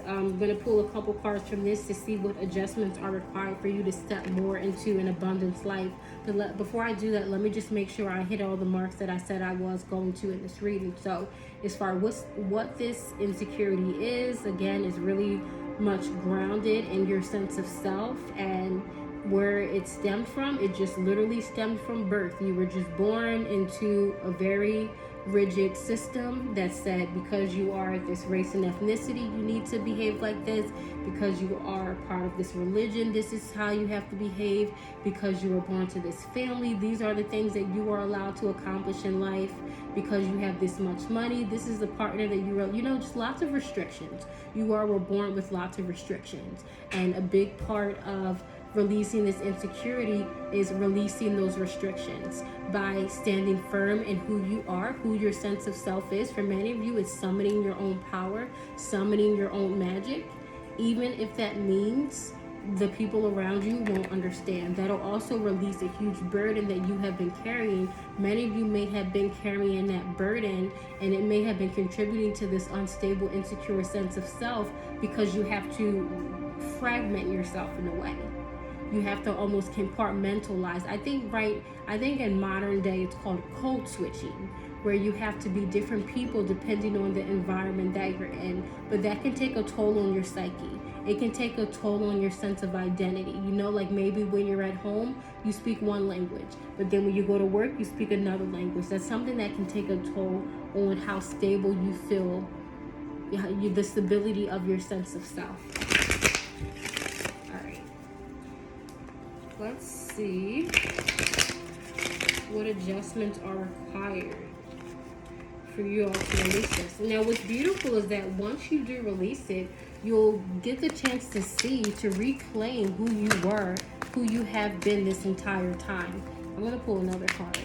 I'm going to pull a couple cards from this to see what adjustments are required for you to step more into an abundance life. But before I do that, let me just make sure I hit all the marks that I said I was going to in this reading. So as far as what this insecurity is, again, is really much grounded in your sense of self, and where it stemmed from, it just literally stemmed from birth. You were just born into a very rigid system that said because you are this race and ethnicity, you need to behave like this. Because you are part of this religion, this is how you have to behave. Because you were born to this family, these are the things that you are allowed to accomplish in life. Because you have this much money, this is the partner that you are, just lots of restrictions. You were born with lots of restrictions. And a big part of releasing this insecurity is releasing those restrictions by standing firm in who you are, who your sense of self is. For many of you, it's summoning your own power, summoning your own magic, even if that means the people around you won't understand. That'll also release a huge burden that you have been carrying. Many of you may have been carrying that burden, and it may have been contributing to this unstable, insecure sense of self because you have to fragment yourself in a way. You have to almost compartmentalize. I think in modern day it's called code switching, where you have to be different people depending on the environment that you're in. But that can take a toll on your psyche. It can take a toll on your sense of identity. Like maybe when you're at home, you speak one language, but then when you go to work, you speak another language. That's something that can take a toll on how stable you feel, the stability of your sense of self. Let's see what adjustments are required for you all to release this. Now, what's beautiful is that once you do release it, you'll get the chance to reclaim who you were, who you have been this entire time. I'm going to pull another card.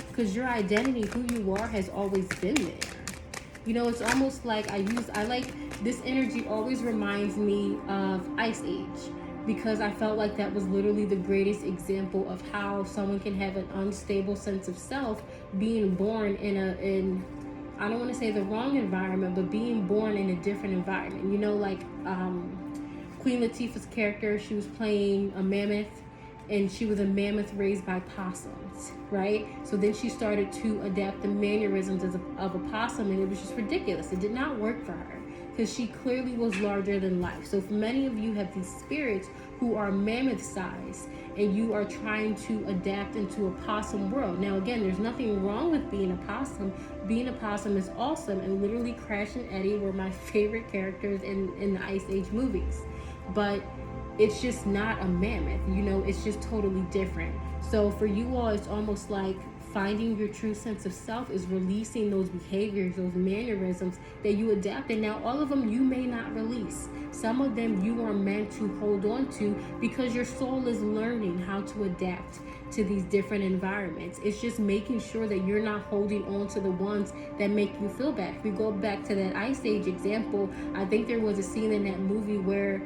Because your identity, who you are, has always been there. It's almost like this energy always reminds me of Ice Age. Because I felt like that was literally the greatest example of how someone can have an unstable sense of self, being born in I don't want to say the wrong environment, but being born in a different environment. Queen Latifah's character, she was playing a mammoth, and she was a mammoth raised by possums, right? So then she started to adapt the mannerisms of a possum, and it was just ridiculous. It did not work for her, because she clearly was larger than life. So for many of you have these spirits who are mammoth size, and you are trying to adapt into a possum world. Now again, there's nothing wrong with being a possum. Being a possum is awesome, and literally Crash and Eddie were my favorite characters in the Ice Age movies. But it's just not a mammoth, it's just totally different. So for you all, it's almost like finding your true sense of self is releasing those behaviors, those mannerisms that you adapt. And now all of them you may not release. Some of them you are meant to hold on to because your soul is learning how to adapt to these different environments. It's just making sure that you're not holding on to the ones that make you feel bad. If we go back to that Ice Age example, I think there was a scene in that movie where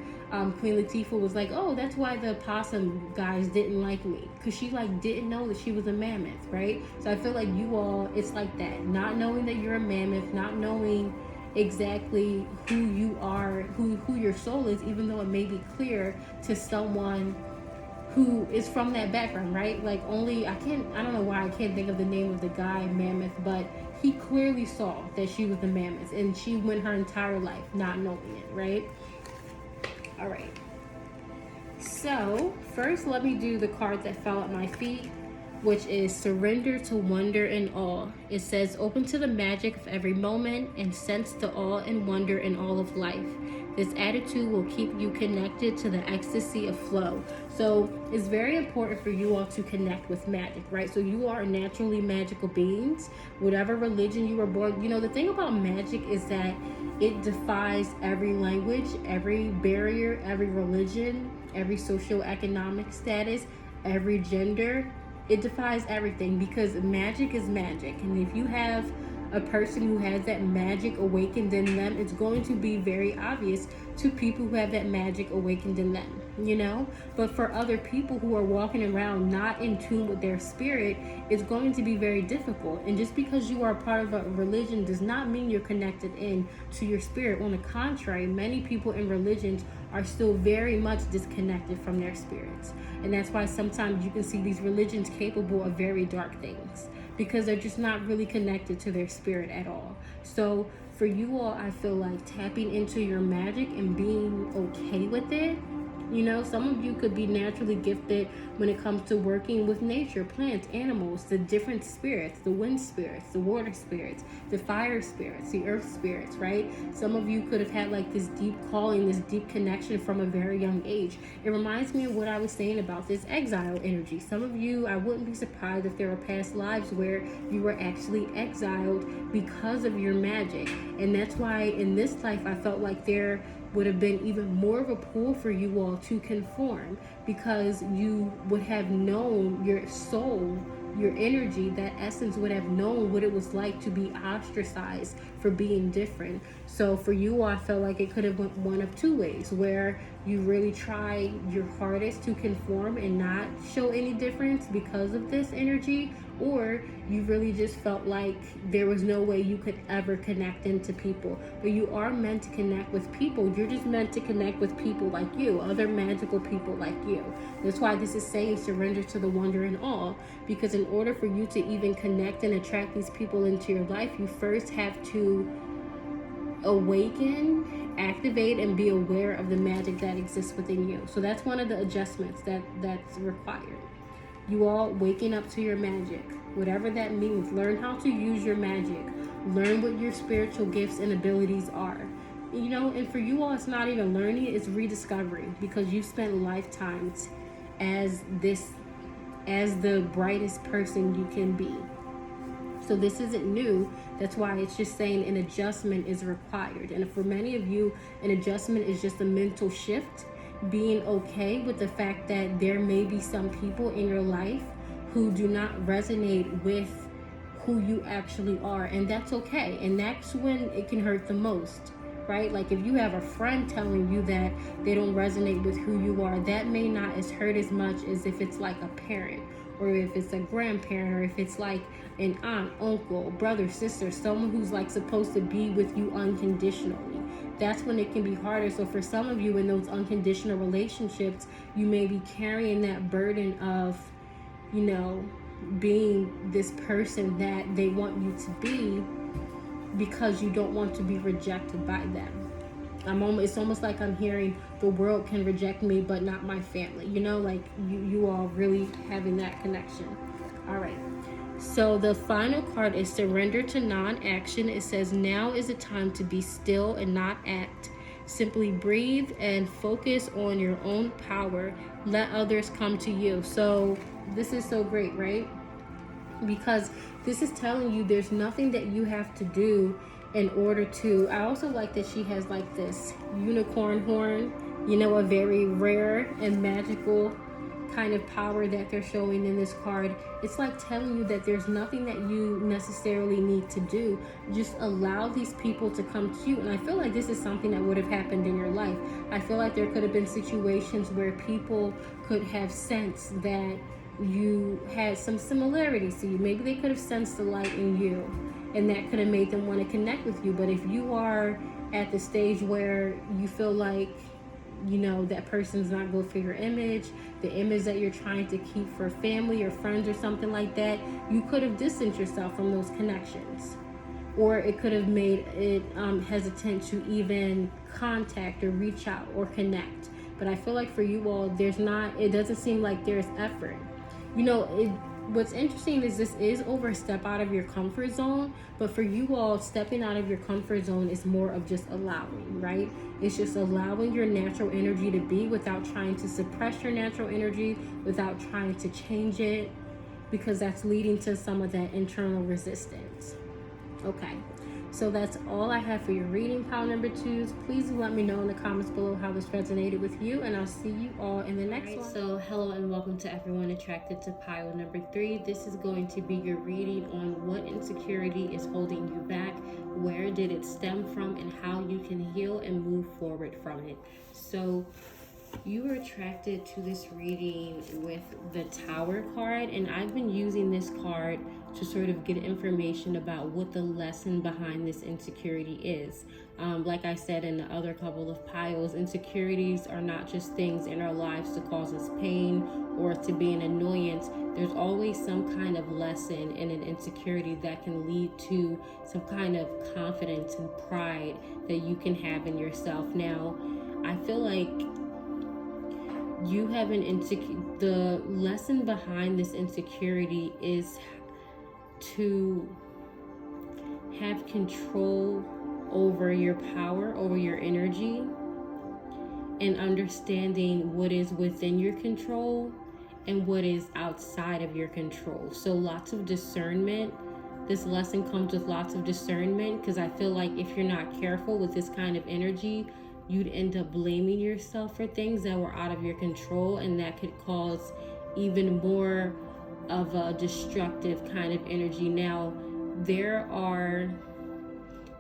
Queen Latifah was like, oh, that's why the possum guys didn't like me, because she didn't know that she was a mammoth, right? So I feel like you all, it's like that, not knowing that you're a mammoth, not knowing exactly who you are, who your soul is, even though it may be clear to someone who is from that background, right? Like I don't know why I can't think of the name of the guy, Mammoth, but he clearly saw that she was the Mammoth, and she went her entire life not knowing it, right? All right. So first, let me do the card that fell at my feet, which is Surrender to Wonder and Awe. It says, open to the magic of every moment and sense the awe and wonder in all of life. This attitude will keep you connected to the ecstasy of flow. So it's very important for you all to connect with magic, right? So you are naturally magical beings, whatever religion you were born. You know, the thing about magic is that it defies every language, every barrier, every religion, every socioeconomic status, every gender. It defies everything, because magic is magic. And if you have a person who has that magic awakened in them, it's going to be very obvious to people who have that magic awakened in them, you know? But for other people who are walking around not in tune with their spirit, it's going to be very difficult. And just because you are a part of a religion does not mean you're connected in to your spirit. On the contrary, many people in religions are still very much disconnected from their spirits. And that's why sometimes you can see these religions capable of very dark things, because they're just not really connected to their spirit at all. So for you all, I feel like tapping into your magic and being okay with it. You know, some of you could be naturally gifted when it comes to working with nature, plants, animals, the different spirits, the wind spirits, the water spirits, the fire spirits, the earth spirits, right? Some of you could have had like this deep calling, this deep connection from a very young age. It reminds me of what I was saying about this exile energy. Some of you, I wouldn't be surprised if there were past lives where you were actually exiled because of your magic. And that's why in this life, I felt like there would have been even more of a pull for you all to conform, because you would have known, your soul, your energy, that essence would have known what it was like to be ostracized for being different. So for you all, I felt like it could have went one of two ways, where you really try your hardest to conform and not show any difference because of this energy, or you really just felt like there was no way you could ever connect into people. But you are meant to connect with people. You're just meant to connect with people like you, other magical people like you. That's why this is saying surrender to the wonder and awe, because in order for you to even connect and attract these people into your life, you first have to awaken, activate, and be aware of the magic that exists within you. So that's one of the adjustments that's required. You all waking up to your magic, whatever that means. Learn how to use your magic. Learn what your spiritual gifts and abilities are. You know, and for you all, it's not even learning, it's rediscovering, because you've spent lifetimes as the brightest person you can be. So this isn't new. That's why it's just saying an adjustment is required. And for many of you, an adjustment is just a mental shift, being okay with the fact that there may be some people in your life who do not resonate with who you actually are, and that's okay. And that's when it can hurt the most, right? Like if you have a friend telling you that they don't resonate with who you are, that may not as hurt as much as if it's like a parent, or if it's a grandparent, or if it's like an aunt, uncle, brother, sister, someone who's like supposed to be with you unconditionally. That's when it can be harder. So for some of you in those unconditional relationships, you may be carrying that burden of, you know, being this person that they want you to be, because you don't want to be rejected by them. It's almost like I'm hearing the world can reject me, but not my family. You know, like you all really having that connection. All right. So the final card is surrender to non-action. It says, now is the time to be still and not act. Simply breathe and focus on your own power. Let others come to you. So this is so great, right? Because this is telling you there's nothing that you have to do in order to. I also like that she has like this unicorn horn, you know, a very rare and magical kind of power that they're showing in this card. It's like telling you that there's nothing that you necessarily need to do. Just allow these people to come to you. And I feel like this is something that would have happened in your life. I feel like there could have been situations where people could have sensed that you had some similarities to you. Maybe they could have sensed the light in you, and that could have made them want to connect with you. But if you are at the stage where you feel like you know, that person's not good for your image, the image that you're trying to keep for family or friends or something like that, you could have distanced yourself from those connections. Or it could have made it hesitant to even contact or reach out or connect. But I feel like for you all, it doesn't seem like there's effort. You know, what's interesting is this is over a step out of your comfort zone, but for you all, stepping out of your comfort zone is more of just allowing, right? It's just allowing your natural energy to be without trying to suppress your natural energy, without trying to change it, because that's leading to some of that internal resistance. Okay, so that's all I have for your reading, pile number 2s. Please let me know in the comments below how this resonated with you, and I'll see you all in the next one. So hello and welcome to everyone attracted to pile number 3. This is going to be your reading on what insecurity is holding you back, where did it stem from, and how you can heal and move forward from it. So you were attracted to this reading with the Tower card, and I've been using this card to sort of get information about what the lesson behind this insecurity is. Like I said in the other couple of piles, insecurities are not just things in our lives to cause us pain or to be an annoyance. There's always some kind of lesson in an insecurity that can lead to some kind of confidence and pride that you can have in yourself. Now, I feel like you have the lesson behind this insecurity is to have control over your power, over your energy, and understanding what is within your control and what is outside of your control. So lots of discernment. This lesson comes with lots of discernment, because I feel like if you're not careful with this kind of energy, you'd end up blaming yourself for things that were out of your control, and that could cause even more of a destructive kind of energy. Now,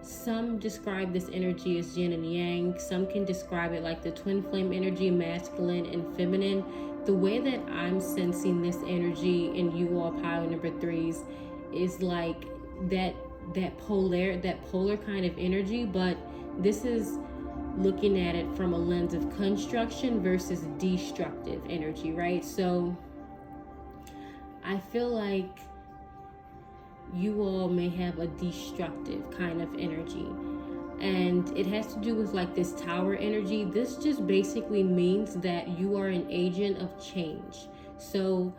some describe this energy as yin and yang. Some can describe it like the twin flame energy, masculine and feminine. The way that I'm sensing this energy in you all pile number 3s is like that polar kind of energy, but this is looking at it from a lens of construction versus destructive energy, right? So I feel like you all may have a destructive kind of energy, and it has to do with like this Tower energy. This just basically means that you are an agent of change. So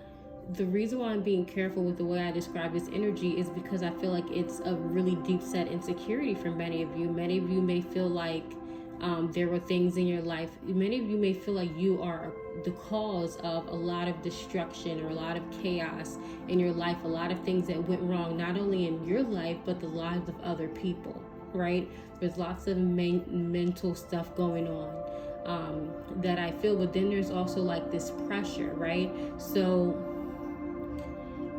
the reason why I'm being careful with the way I describe this energy is because I feel like it's a really deep set insecurity for many of you. Many of you may feel like there were things in your life. Many of you may feel like you are the cause of a lot of destruction or a lot of chaos in your life, a lot of things that went wrong, not only in your life, but the lives of other people, right? There's lots of mental stuff going on that I feel, but then there's also like this pressure, right? So,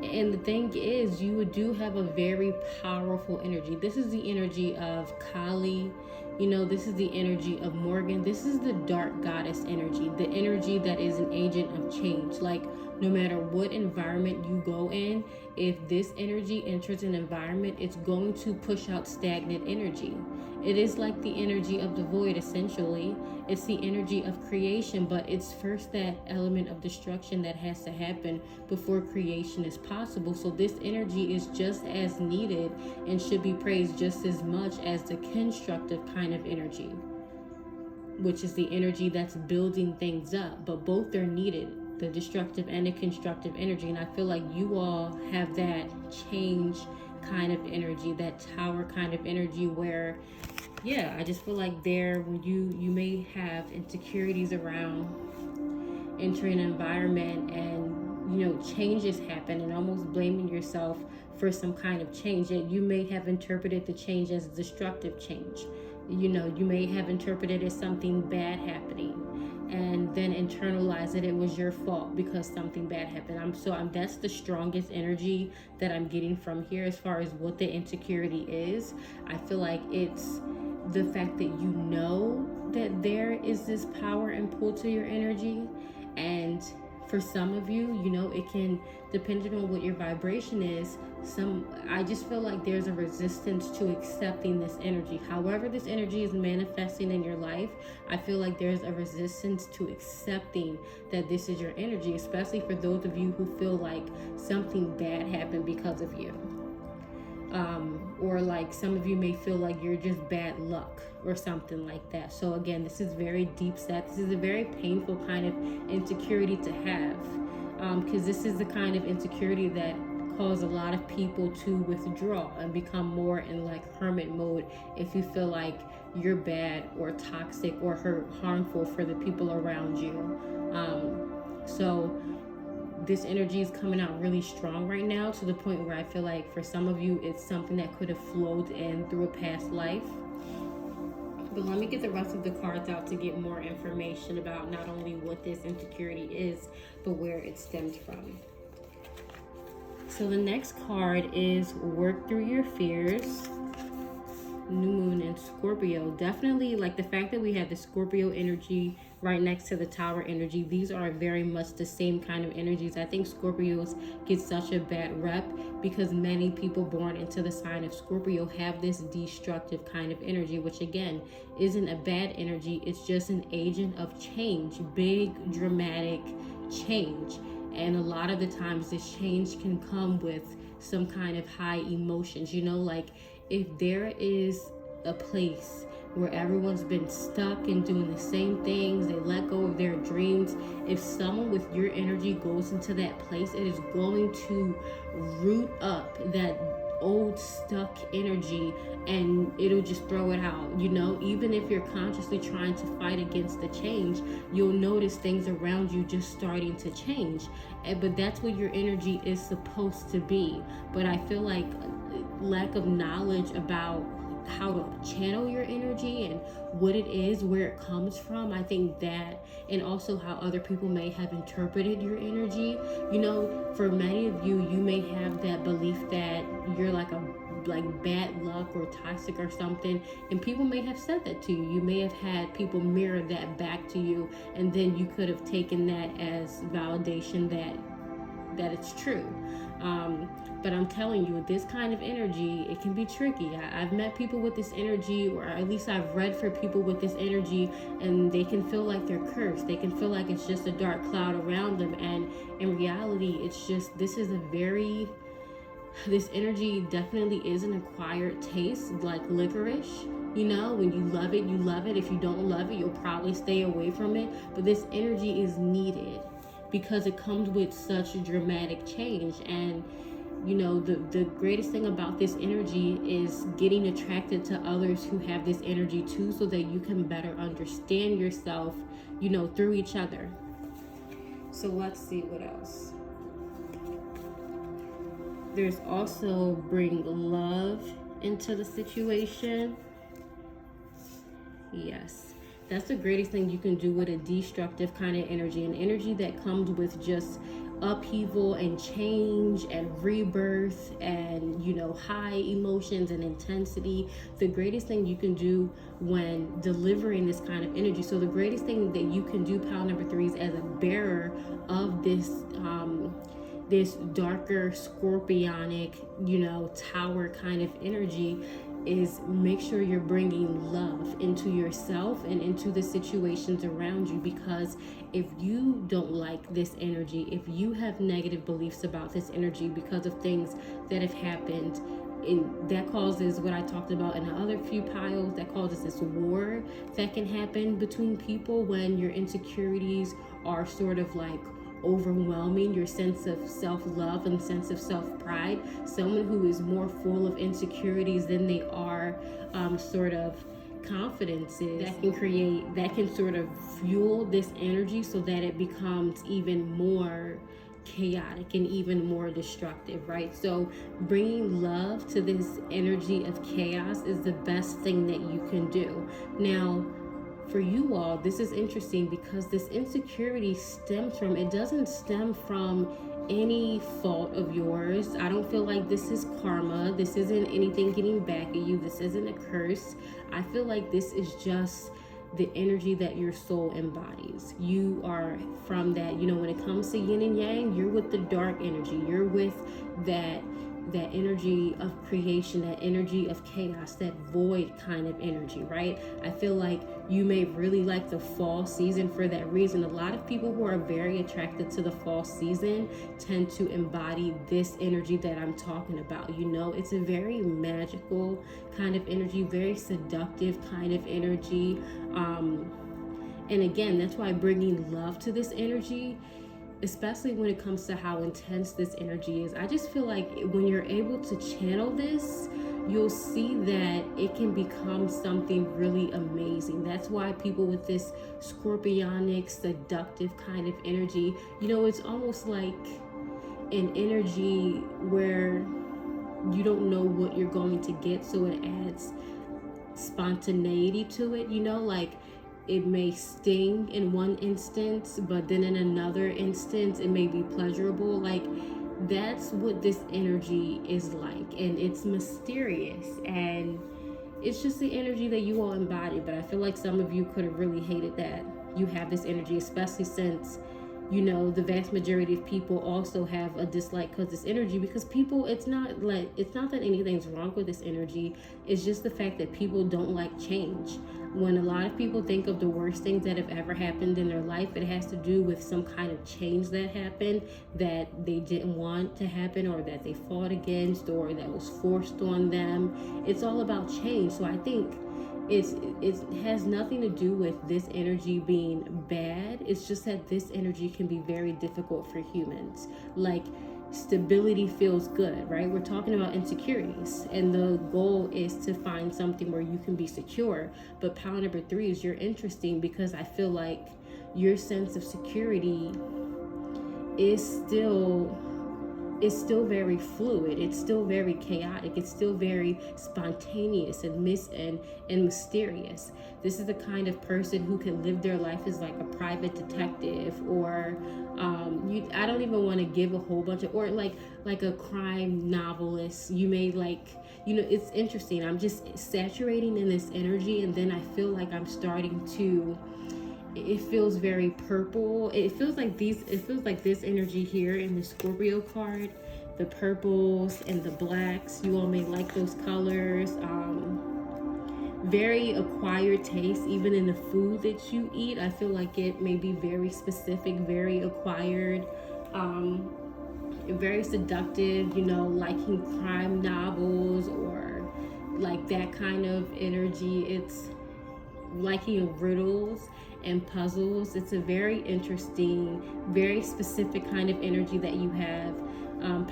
and the thing is, you do have a very powerful energy. This is the energy of Kali. You know, this is the energy of Morgan. This is the dark goddess energy, the energy that is an agent of change. Like, no matter what environment you go in, if this energy enters an environment, it's going to push out stagnant energy. It is like the energy of the void, essentially. It's the energy of creation, but it's first that element of destruction that has to happen before creation is possible. So this energy is just as needed and should be praised just as much as the constructive kind of energy, which is the energy that's building things up. But both are needed, the destructive and the constructive energy. And I feel like you all have that change kind of energy, that Tower kind of energy, where I just feel like when you may have insecurities around entering an environment and changes happen, and almost blaming yourself for some kind of change. And you may have interpreted the change as destructive change. You may have interpreted it as something bad happening, and then internalize that it was your fault because something bad happened. That's the strongest energy that I'm getting from here as far as what the insecurity is. I feel like it's the fact that you know that there is this power and pull to your energy, and For some of you, you know, it can, depending on what your vibration is, I just feel like there's a resistance to accepting this energy. However this energy is manifesting in your life, I feel like there's a resistance to accepting that this is your energy, especially for those of you who feel like something bad happened because of you. Or like some of you may feel like you're just bad luck or something like that. So again, this is very deep set. This is a very painful kind of insecurity to have, because this is the kind of insecurity that cause a lot of people to withdraw and become more in like hermit mode if you feel like you're bad or toxic or harmful for the people around you. So this energy is coming out really strong right now, to the point where I feel like for some of you, it's something that could have flowed in through a past life. But let me get the rest of the cards out to get more information about not only what this insecurity is, but where it stems from. So the next card is Work Through Your Fears. New moon in Scorpio. Definitely, like the fact that we have the Scorpio energy right next to the Tower energy, these are very much the same kind of energies. I think Scorpios get such a bad rep because many people born into the sign of Scorpio have this destructive kind of energy, which again isn't a bad energy. It's just an agent of change, big dramatic change. And a lot of the times this change can come with some kind of high emotions, you know, like if there is a place where everyone's been stuck and doing the same things, they let go of their dreams, if someone with your energy goes into that place, it is going to root up that old stuck energy and it'll just throw it out, you know. Even if you're consciously trying to fight against the change, you'll notice things around you just starting to change. But that's what your energy is supposed to be. But I feel like lack of knowledge about how to channel your energy and what it is, where it comes from, I think that, and also how other people may have interpreted your energy. You know, for many of you, you may have that belief that you're like bad luck or toxic or something, and people may have said that to you. You may have had people mirror that back to you, and then you could have taken that as validation that it's true. But I'm telling you, with this kind of energy, it can be tricky. I've met people with this energy, or at least I've read for people with this energy, and they can feel like they're cursed. They can feel like it's just a dark cloud around them. And in reality, it's just, this energy definitely is an acquired taste, like licorice. You know, when you love it, you love it. If you don't love it, you'll probably stay away from it. But this energy is needed because it comes with such dramatic change. And you know, the greatest thing about this energy is getting attracted to others who have this energy too, so that you can better understand yourself, you know, through each other. So let's see what else. There's also bring love into the situation. Yes, that's the greatest thing you can do with a destructive kind of energy, an energy that comes with just upheaval and change and rebirth and, you know, high emotions and intensity. The greatest thing you can do when delivering this kind of energy, so the greatest thing that you can do, pile number 3, is as a bearer of this this darker scorpionic, you know, tower kind of energy, is make sure you're bringing love into yourself and into the situations around you. Because if you don't like this energy, if you have negative beliefs about this energy because of things that have happened, and that causes what I talked about in the other few piles, that causes this war that can happen between people when your insecurities are sort of like overwhelming your sense of self-love and sense of self-pride. Someone who is more full of insecurities than they are sort of confidences, that can sort of fuel this energy so that it becomes even more chaotic and even more destructive, right? So bringing love to this energy of chaos is the best thing that you can do. Now, for you all, this is interesting because this insecurity it doesn't stem from any fault of yours. I don't feel like this is karma. This isn't anything getting back at you. This isn't a curse. I feel like this is just the energy that your soul embodies. You are from that, when it comes to yin and yang, you're with the dark energy. You're with that energy of creation, that energy of chaos, that void kind of energy, right? I feel like you may really like the fall season for that reason. A lot of people who are very attracted to the fall season tend to embody this energy that I'm talking about. It's a very magical kind of energy, very seductive kind of energy. And again, that's why bringing love to this energy, especially when it comes to how intense this energy is, I just feel like when you're able to channel this, you'll see that it can become something really amazing. That's why people with this scorpionic, seductive kind of energy, it's almost like an energy where you don't know what you're going to get, so it adds spontaneity to it, like it may sting in one instance, but then in another instance it may be pleasurable. Like, that's what this energy is like, and it's mysterious, and it's just the energy that you all embody. But I feel like some of you could have really hated that you have this energy, especially since the vast majority of people also have a dislike because this energy, because people, it's not that anything's wrong with this energy. It's just the fact that people don't like change. When a lot of people think of the worst things that have ever happened in their life, it has to do with some kind of change that happened that they didn't want to happen, or that they fought against, or that was forced on them. It's all about change. So I think it has nothing to do with this energy being bad. It's just that this energy can be very difficult for humans. Like, stability feels good, right? We're talking about insecurities, and the goal is to find something where you can be secure. But pile number 3 is, you're interesting because I feel like your sense of security is still very fluid. It's still very chaotic. It's still very spontaneous and mysterious. This is the kind of person who can live their life as like a private detective, or I don't even want to give a whole bunch of, or like a crime novelist. You may it's interesting. I'm just saturating in this energy, and then I feel like I'm starting to, it feels very purple. It feels like this energy here in the Scorpio card, the purples and the blacks, you all may like those colors. Very acquired taste, even in the food that you eat. I feel like it may be very specific, very acquired, very seductive, liking crime novels or like that kind of energy. It's liking riddles and puzzles. It's a very interesting, very specific kind of energy that you have,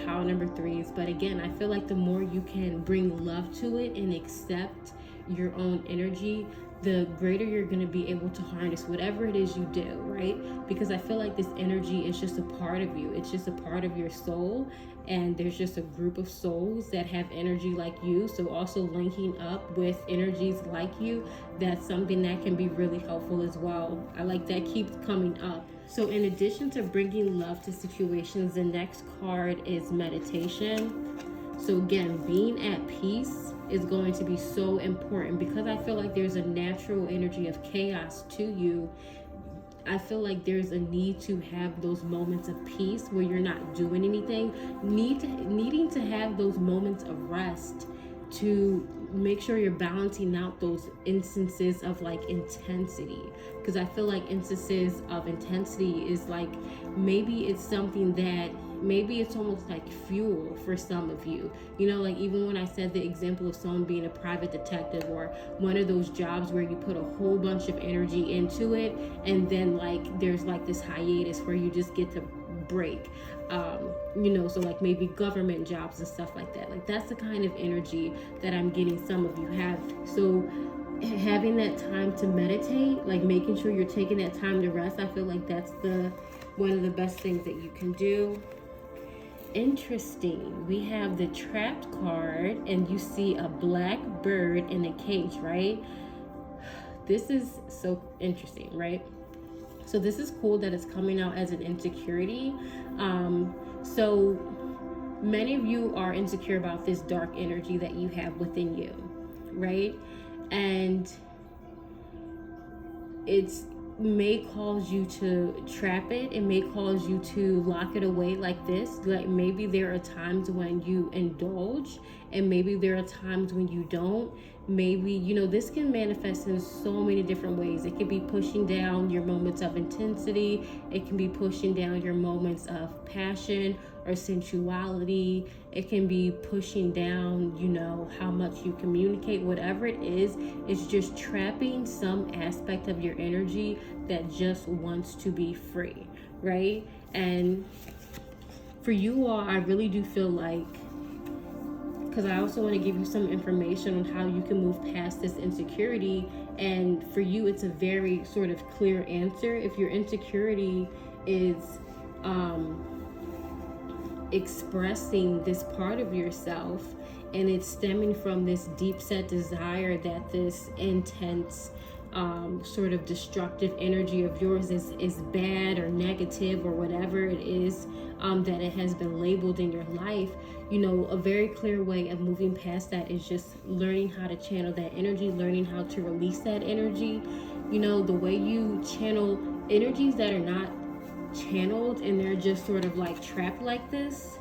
power number 3s. But again, I feel like the more you can bring love to it and accept your own energy, the greater you're going to be able to harness whatever it is you do, right? Because I feel like this energy is just a part of you. It's just a part of your soul, and there's just a group of souls that have energy like you. So also linking up with energies like you, that's something that can be really helpful as well. I like that keeps coming up. So in addition to bringing love to situations, the next card is meditation. So again, being at peace is going to be so important, because I feel like there's a natural energy of chaos to you. I feel like there's a need to have those moments of peace where you're not doing anything, needing to have those moments of rest to make sure you're balancing out those instances of like intensity. Because I feel like instances of intensity is like, maybe it's something that, maybe it's almost like fuel for some of you. Like even when I said the example of someone being a private detective, or one of those jobs where you put a whole bunch of energy into it, and then like there's like this hiatus where you just get to break. So like maybe government jobs and stuff like that. Like that's the kind of energy that I'm getting some of you have. So having that time to meditate, like making sure you're taking that time to rest, I feel like that's one of the best things that you can do. Interesting. We have the Trapped card, and you see a black bird in a cage, right? This is so interesting, right? So this is cool that it's coming out as an insecurity. So many of you are insecure about this dark energy that you have within you, right? And it's may cause you to trap it. It may cause you to lock it away like this. Like maybe there are times when you indulge, and maybe there are times when you don't. Maybe, you know, this can manifest in so many different ways. It can be pushing down your moments of intensity. It can be pushing down your moments of passion or sensuality. It can be pushing down, you know, how much you communicate. Whatever it is, it's just trapping some aspect of your energy that just wants to be free, right? And for you all, I really do feel like, because I also want to give you some information on how you can move past this insecurity. And for you, it's a very sort of clear answer. If your insecurity is expressing this part of yourself, and it's stemming from this deep set desire that this intense sort of destructive energy of yours is bad or negative or whatever it is that it has been labeled in your life, you know, a very clear way of moving past that is just learning how to channel that energy, learning how to release that energy. You know, the way you channel energies that are not channeled and they're just sort of like trapped like this,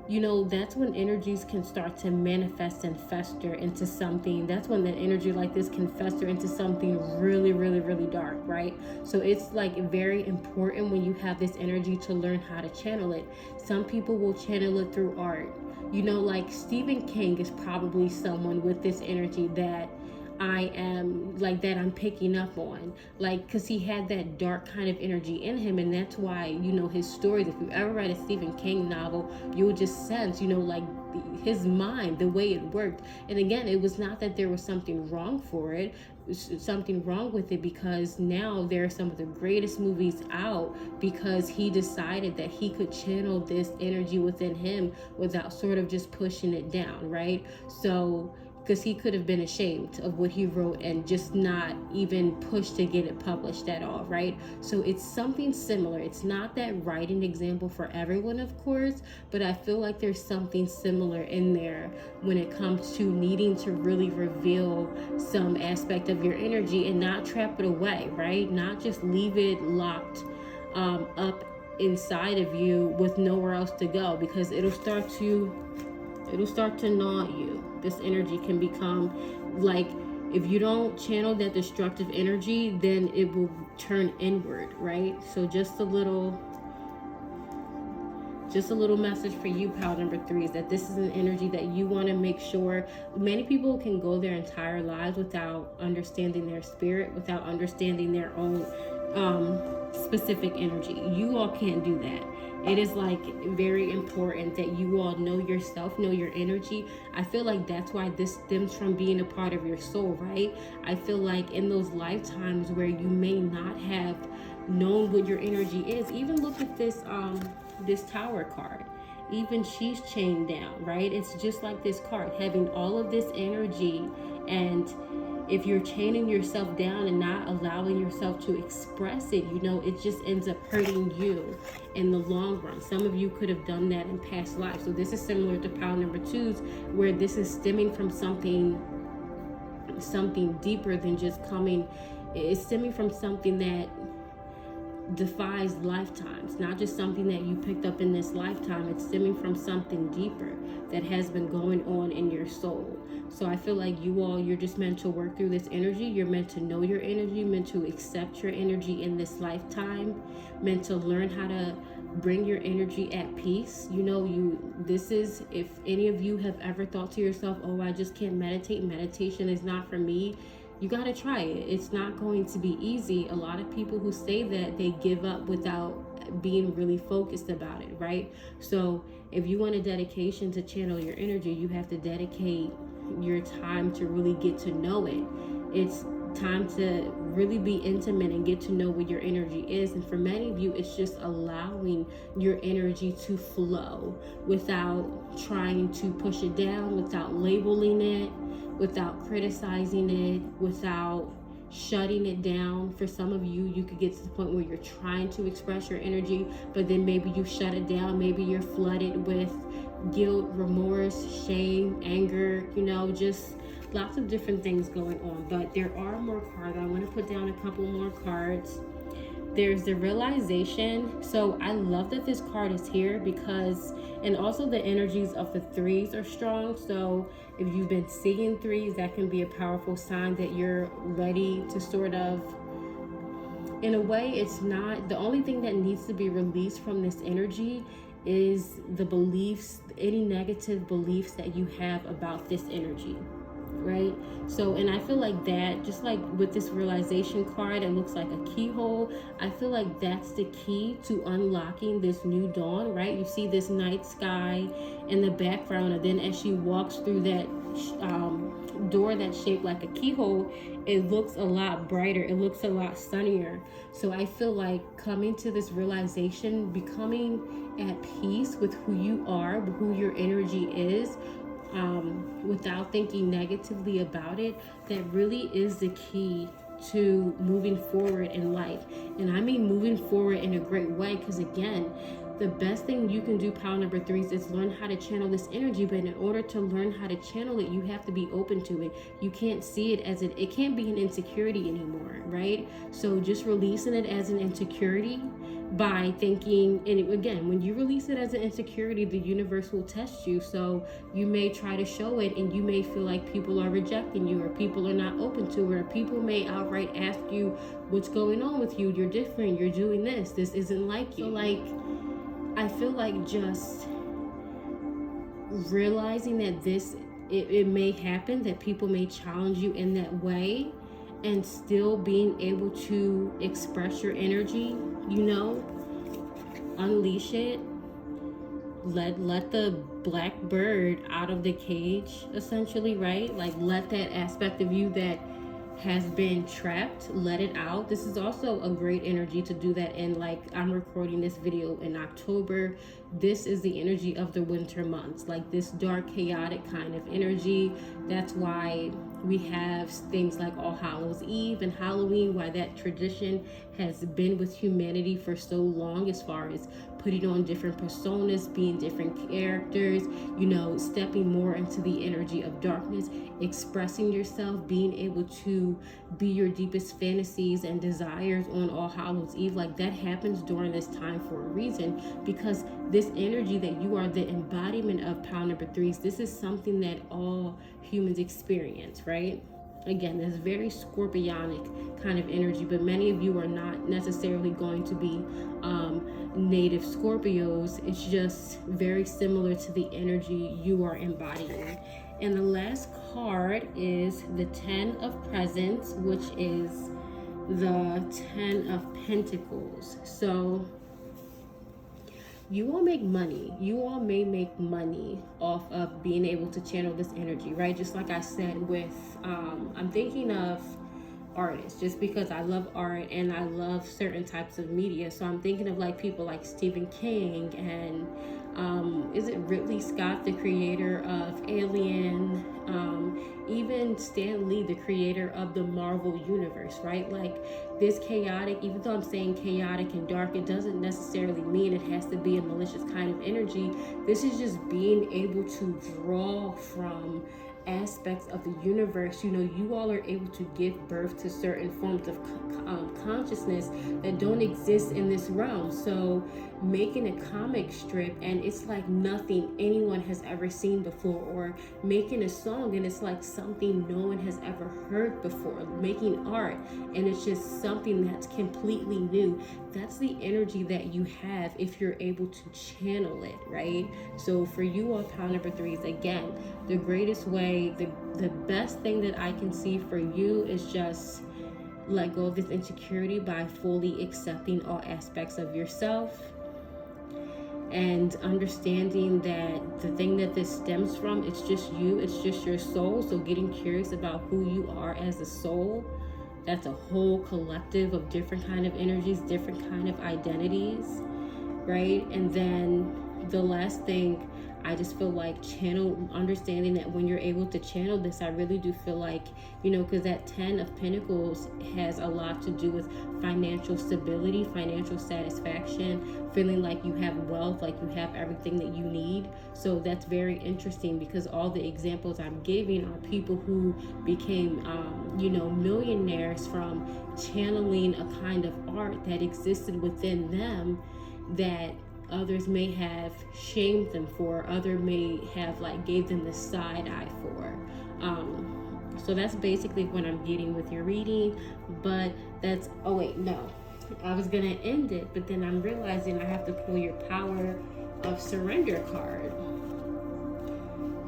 you know, that's when energies can start to manifest and fester into something. That's when that energy like this can fester into something really, really, really dark, right? So it's like very important when you have this energy to learn how to channel it. Some people will channel it through art. You know, like Stephen King is probably someone with this energy that I'm picking up on, like, because he had that dark kind of energy in him. And that's why, you know, his stories, if you ever read a Stephen King novel, you would just sense, you know, like his mind, the way it worked. And again, it was not that there was something wrong with it, because now there are some of the greatest movies out because he decided that he could channel this energy within him without sort of just pushing it down, right? So because he could have been ashamed of what he wrote and just not even push to get it published at all, right? So it's something similar. It's not that writing example for everyone, of course, but I feel like there's something similar in there when it comes to needing to really reveal some aspect of your energy and not trap it away, right? Not just leave it locked up inside of you with nowhere else to go, because it'll start to gnaw at you. This energy can become like, if you don't channel that destructive energy, then it will turn inward, right? So just a little message for you, pile number 3, is that this is an energy that you want to make sure. Many people can go their entire lives without understanding their spirit, without understanding their own specific energy. You all can't do that. It is like very important that you all know yourself, know your energy. I feel like that's why this stems from being a part of your soul, right? I feel like in those lifetimes where you may not have known what your energy is, even look at this this Tower card. Even she's chained down, right? It's just like this card, having all of this energy, and if you're chaining yourself down and not allowing yourself to express it, you know, it just ends up hurting you in the long run. Some of you could have done that in past lives. So this is similar to pile number 2's, where this is stemming from something deeper than just coming. It's stemming from something that defies lifetimes, not just something that you picked up in this lifetime. It's stemming from something deeper that has been going on in your soul. So I feel like you're just meant to work through this energy. You're meant to know your energy, meant to accept your energy in this lifetime, meant to learn how to bring your energy at peace. You know, this is, if any of you have ever thought to yourself, oh, I just can't meditate, meditation is not for me, you got to try it. It's not going to be easy. A lot of people who say that, they give up without being really focused about it, right? So if you want a dedication to channel your energy, you have to dedicate your time to really get to know it. It's time to really be intimate and get to know what your energy is. And for many of you, it's just allowing your energy to flow without trying to push it down, without labeling it, without criticizing it, without shutting it down. For some of you, you could get to the point where you're trying to express your energy, but then maybe you shut it down. Maybe you're flooded with guilt, remorse, shame, anger, you know, just lots of different things going on, but there are more cards. I want to put down a couple more cards. There's the realization. So I love that this card is here because, and also the energies of the threes are strong. So if you've been seeing threes, that can be a powerful sign that you're ready to sort of, in a way, it's not, the only thing that needs to be released from this energy is the beliefs, any negative beliefs that you have about this energy, right? So, and I feel like that, just like with this realization card, it looks like a keyhole. I feel like that's the key to unlocking this new dawn, right? You see this night sky in the background, and then as she walks through that door that's shaped like a keyhole, it looks a lot brighter, it looks a lot sunnier. So I feel like coming to this realization, becoming at peace with who you are, who your energy is, without thinking negatively about it, that really is the key to moving forward in life. And I mean moving forward in a great way, because again, the best thing you can do, pile number threes, is learn how to channel this energy. But in order to learn how to channel it, you have to be open to it. You can't see it as it can't be an insecurity anymore, right? So just releasing it as an insecurity by thinking, and again, when you release it as an insecurity, the universe will test you. So you may try to show it and you may feel like people are rejecting you, or people are not open to it, or people may outright ask you, what's going on with you? You're different, you're doing this isn't like you. So like, I feel like just realizing that it may happen, that people may challenge you in that way, and still being able to express your energy, you know, unleash it, let the black bird out of the cage, essentially, right? Like, let that aspect of you that has been trapped, let it out. This is also a great energy to do that in. Like, I'm recording this video in October. This is the energy of the winter months, like this dark, chaotic kind of energy. That's why we have things like All Hallows Eve and Halloween, why that tradition has been with humanity for so long, as far as putting on different personas, being different characters, you know, stepping more into the energy of darkness, expressing yourself, being able to be your deepest fantasies and desires on All Hallows Eve. Like, that happens during this time for a reason, because this energy that you are the embodiment of, pile number threes, this is something that all humans experience, right? Again, this very scorpionic kind of energy, but many of you are not necessarily going to be native Scorpios. It's just very similar to the energy you are embodying. And the last card is the 10 of Presents, which is the 10 of Pentacles. So you all make money. You all may make money off of being able to channel this energy, right? Just like I said with, I'm thinking of artists, just because I love art and I love certain types of media. So I'm thinking of like people like Stephen King and is it Ridley Scott, the creator of Alien, even Stan Lee, the creator of the Marvel universe, right? Like, this chaotic, even though I'm saying chaotic and dark, it doesn't necessarily mean it has to be a malicious kind of energy. This is just being able to draw from aspects of the universe. You know, you all are able to give birth to certain forms of consciousness that don't exist in this realm. So making a comic strip and it's like nothing anyone has ever seen before, or making a song and it's like something no one has ever heard before, making art and it's just something that's completely new. That's the energy that you have if you're able to channel it, right? So for you all, pile number threes, again, the greatest way, the best thing that I can see for you is just let go of this insecurity by fully accepting all aspects of yourself and understanding that the thing that this stems from, it's just you, it's just your soul. So getting curious about who you are as a soul, that's a whole collective of different kind of energies, different kind of identities, right? And then the last thing I just feel like understanding that when you're able to channel this, I really do feel like, you know, because that 10 of Pentacles has a lot to do with financial stability, financial satisfaction, feeling like you have wealth, like you have everything that you need. So that's very interesting, because all the examples I'm giving are people who became, you know, millionaires from channeling a kind of art that existed within them that others may have shamed them for, other may have like gave them the side eye for. So that's basically what I'm getting with your reading. But that's, oh wait, no, I was gonna end it, but then I'm realizing I have to pull your Power of Surrender card.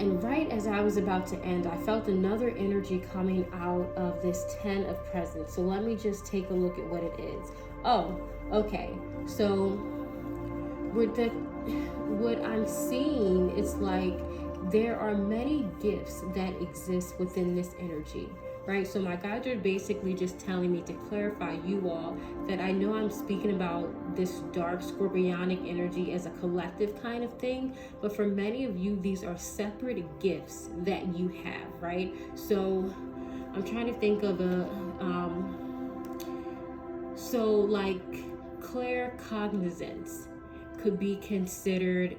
And right as I was about to end, I felt another energy coming out of this 10 of Presents. So let me just take a look at what it is. Oh, okay. So what I'm seeing is like there are many gifts that exist within this energy, right? So my guides are basically just telling me to clarify you all that I know I'm speaking about this dark scorpionic energy as a collective kind of thing, but for many of you, these are separate gifts that you have, right? So I'm trying to think of so like claircognizance could be considered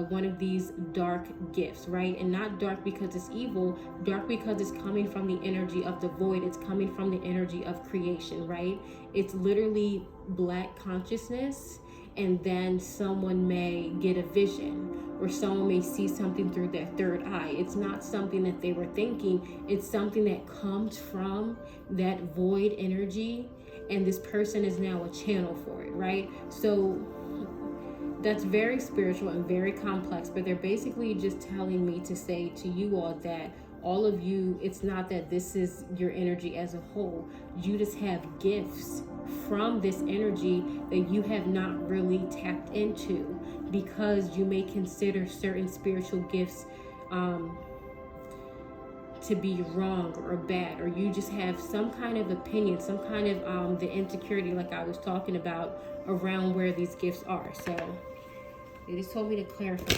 one of these dark gifts, right? And not dark because it's evil, dark because it's coming from the energy of the void. It's coming from the energy of creation, right? It's literally black consciousness, and then someone may get a vision, or someone may see something through their third eye. It's not something that they were thinking. It's something that comes from that void energy, and this person is now a channel for it, right? So that's very spiritual and very complex, but they're basically just telling me to say to you all that all of you, it's not that this is your energy as a whole. You just have gifts from this energy that you have not really tapped into, because you may consider certain spiritual gifts to be wrong or bad, or you just have some kind of opinion, some kind of the insecurity, like I was talking about, around where these gifts are. So they just told me to clarify.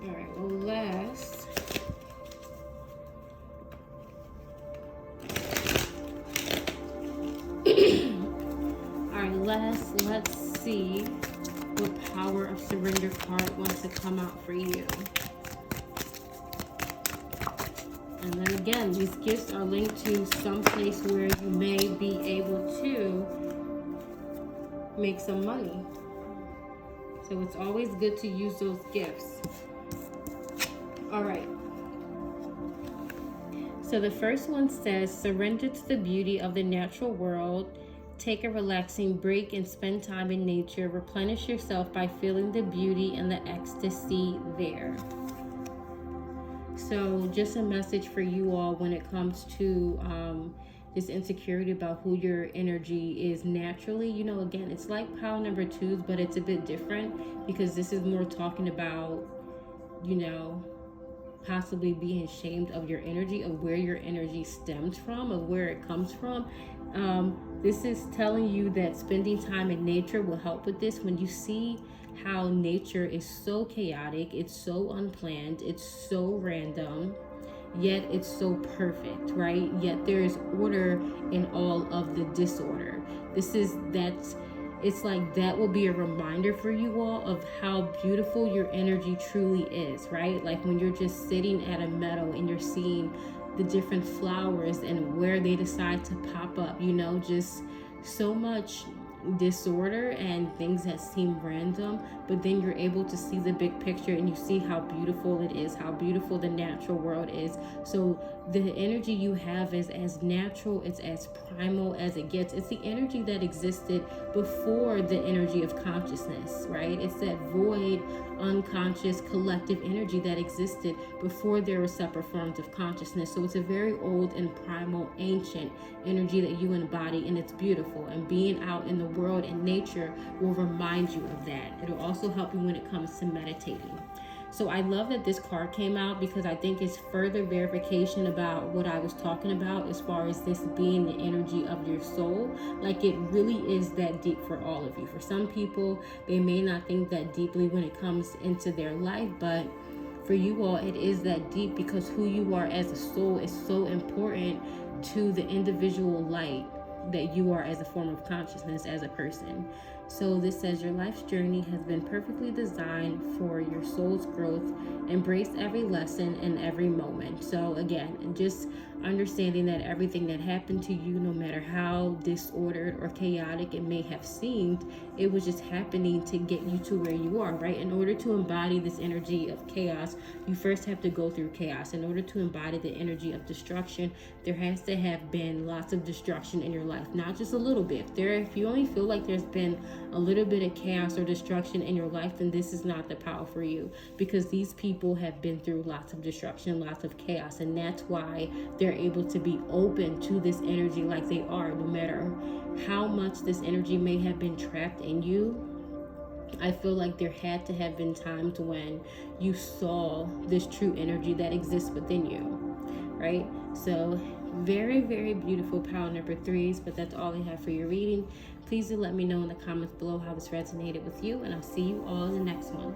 All right, well, let's see what Power of Surrender card wants to come out for you. And then again, these gifts are linked to some place where you may be able to make some money. So it's always good to use those gifts. All right. So the first one says, surrender to the beauty of the natural world. Take a relaxing break and spend time in nature. Replenish yourself by feeling the beauty and the ecstasy there. So just a message for you all when it comes to this insecurity about who your energy is naturally. You know, again, it's like pile number 2's, but it's a bit different, because this is more talking about, you know, possibly being ashamed of your energy, of where your energy stems from, of where it comes from. This is telling you that spending time in nature will help with this. When you see how nature is so chaotic, it's so unplanned, it's so random, yet it's so perfect, right? Yet there is order in all of the disorder. It's like that will be a reminder for you all of how beautiful your energy truly is, right? Like when you're just sitting at a meadow and you're seeing the different flowers and where they decide to pop up, you know, just so much disorder and things that seem random, but then you're able to see the big picture and you see how beautiful it is, how beautiful the natural world is. So the energy you have is as natural, it's as primal as it gets. It's the energy that existed before the energy of consciousness, right? It's that void, unconscious, collective energy that existed before there were separate forms of consciousness. So it's a very old and primal, ancient energy that you embody, and it's beautiful. And being out in the world and nature will remind you of that. It'll also help you when it comes to meditating. So I love that this card came out because I think it's further verification about what I was talking about as far as this being the energy of your soul. Like, it really is that deep for all of you. For some people, they may not think that deeply when it comes into their life, but for you all, it is that deep because who you are as a soul is so important to the individual light that you are as a form of consciousness as a person. So this says your life's journey has been perfectly designed for your soul's growth. Embrace every lesson and every moment. So again, just understanding that everything that happened to you, no matter how disordered or chaotic it may have seemed, it was just happening to get you to where you are, right? In order to embody this energy of chaos, you first have to go through chaos. In order to embody the energy of destruction, there has to have been lots of destruction in your life, not just a little bit. If you only feel like there's been a little bit of chaos or destruction in your life, then this is not the power for you, because these people have been through lots of destruction, lots of chaos, and that's why they're able to be open to this energy like they are. No matter how much this energy may have been trapped in you, I feel like there had to have been times when you saw this true energy that exists within you, right? So very, very beautiful pile number 3s, but that's all I have for your reading. Please do let me know in the comments below how this resonated with you, and I'll see you all in the next one.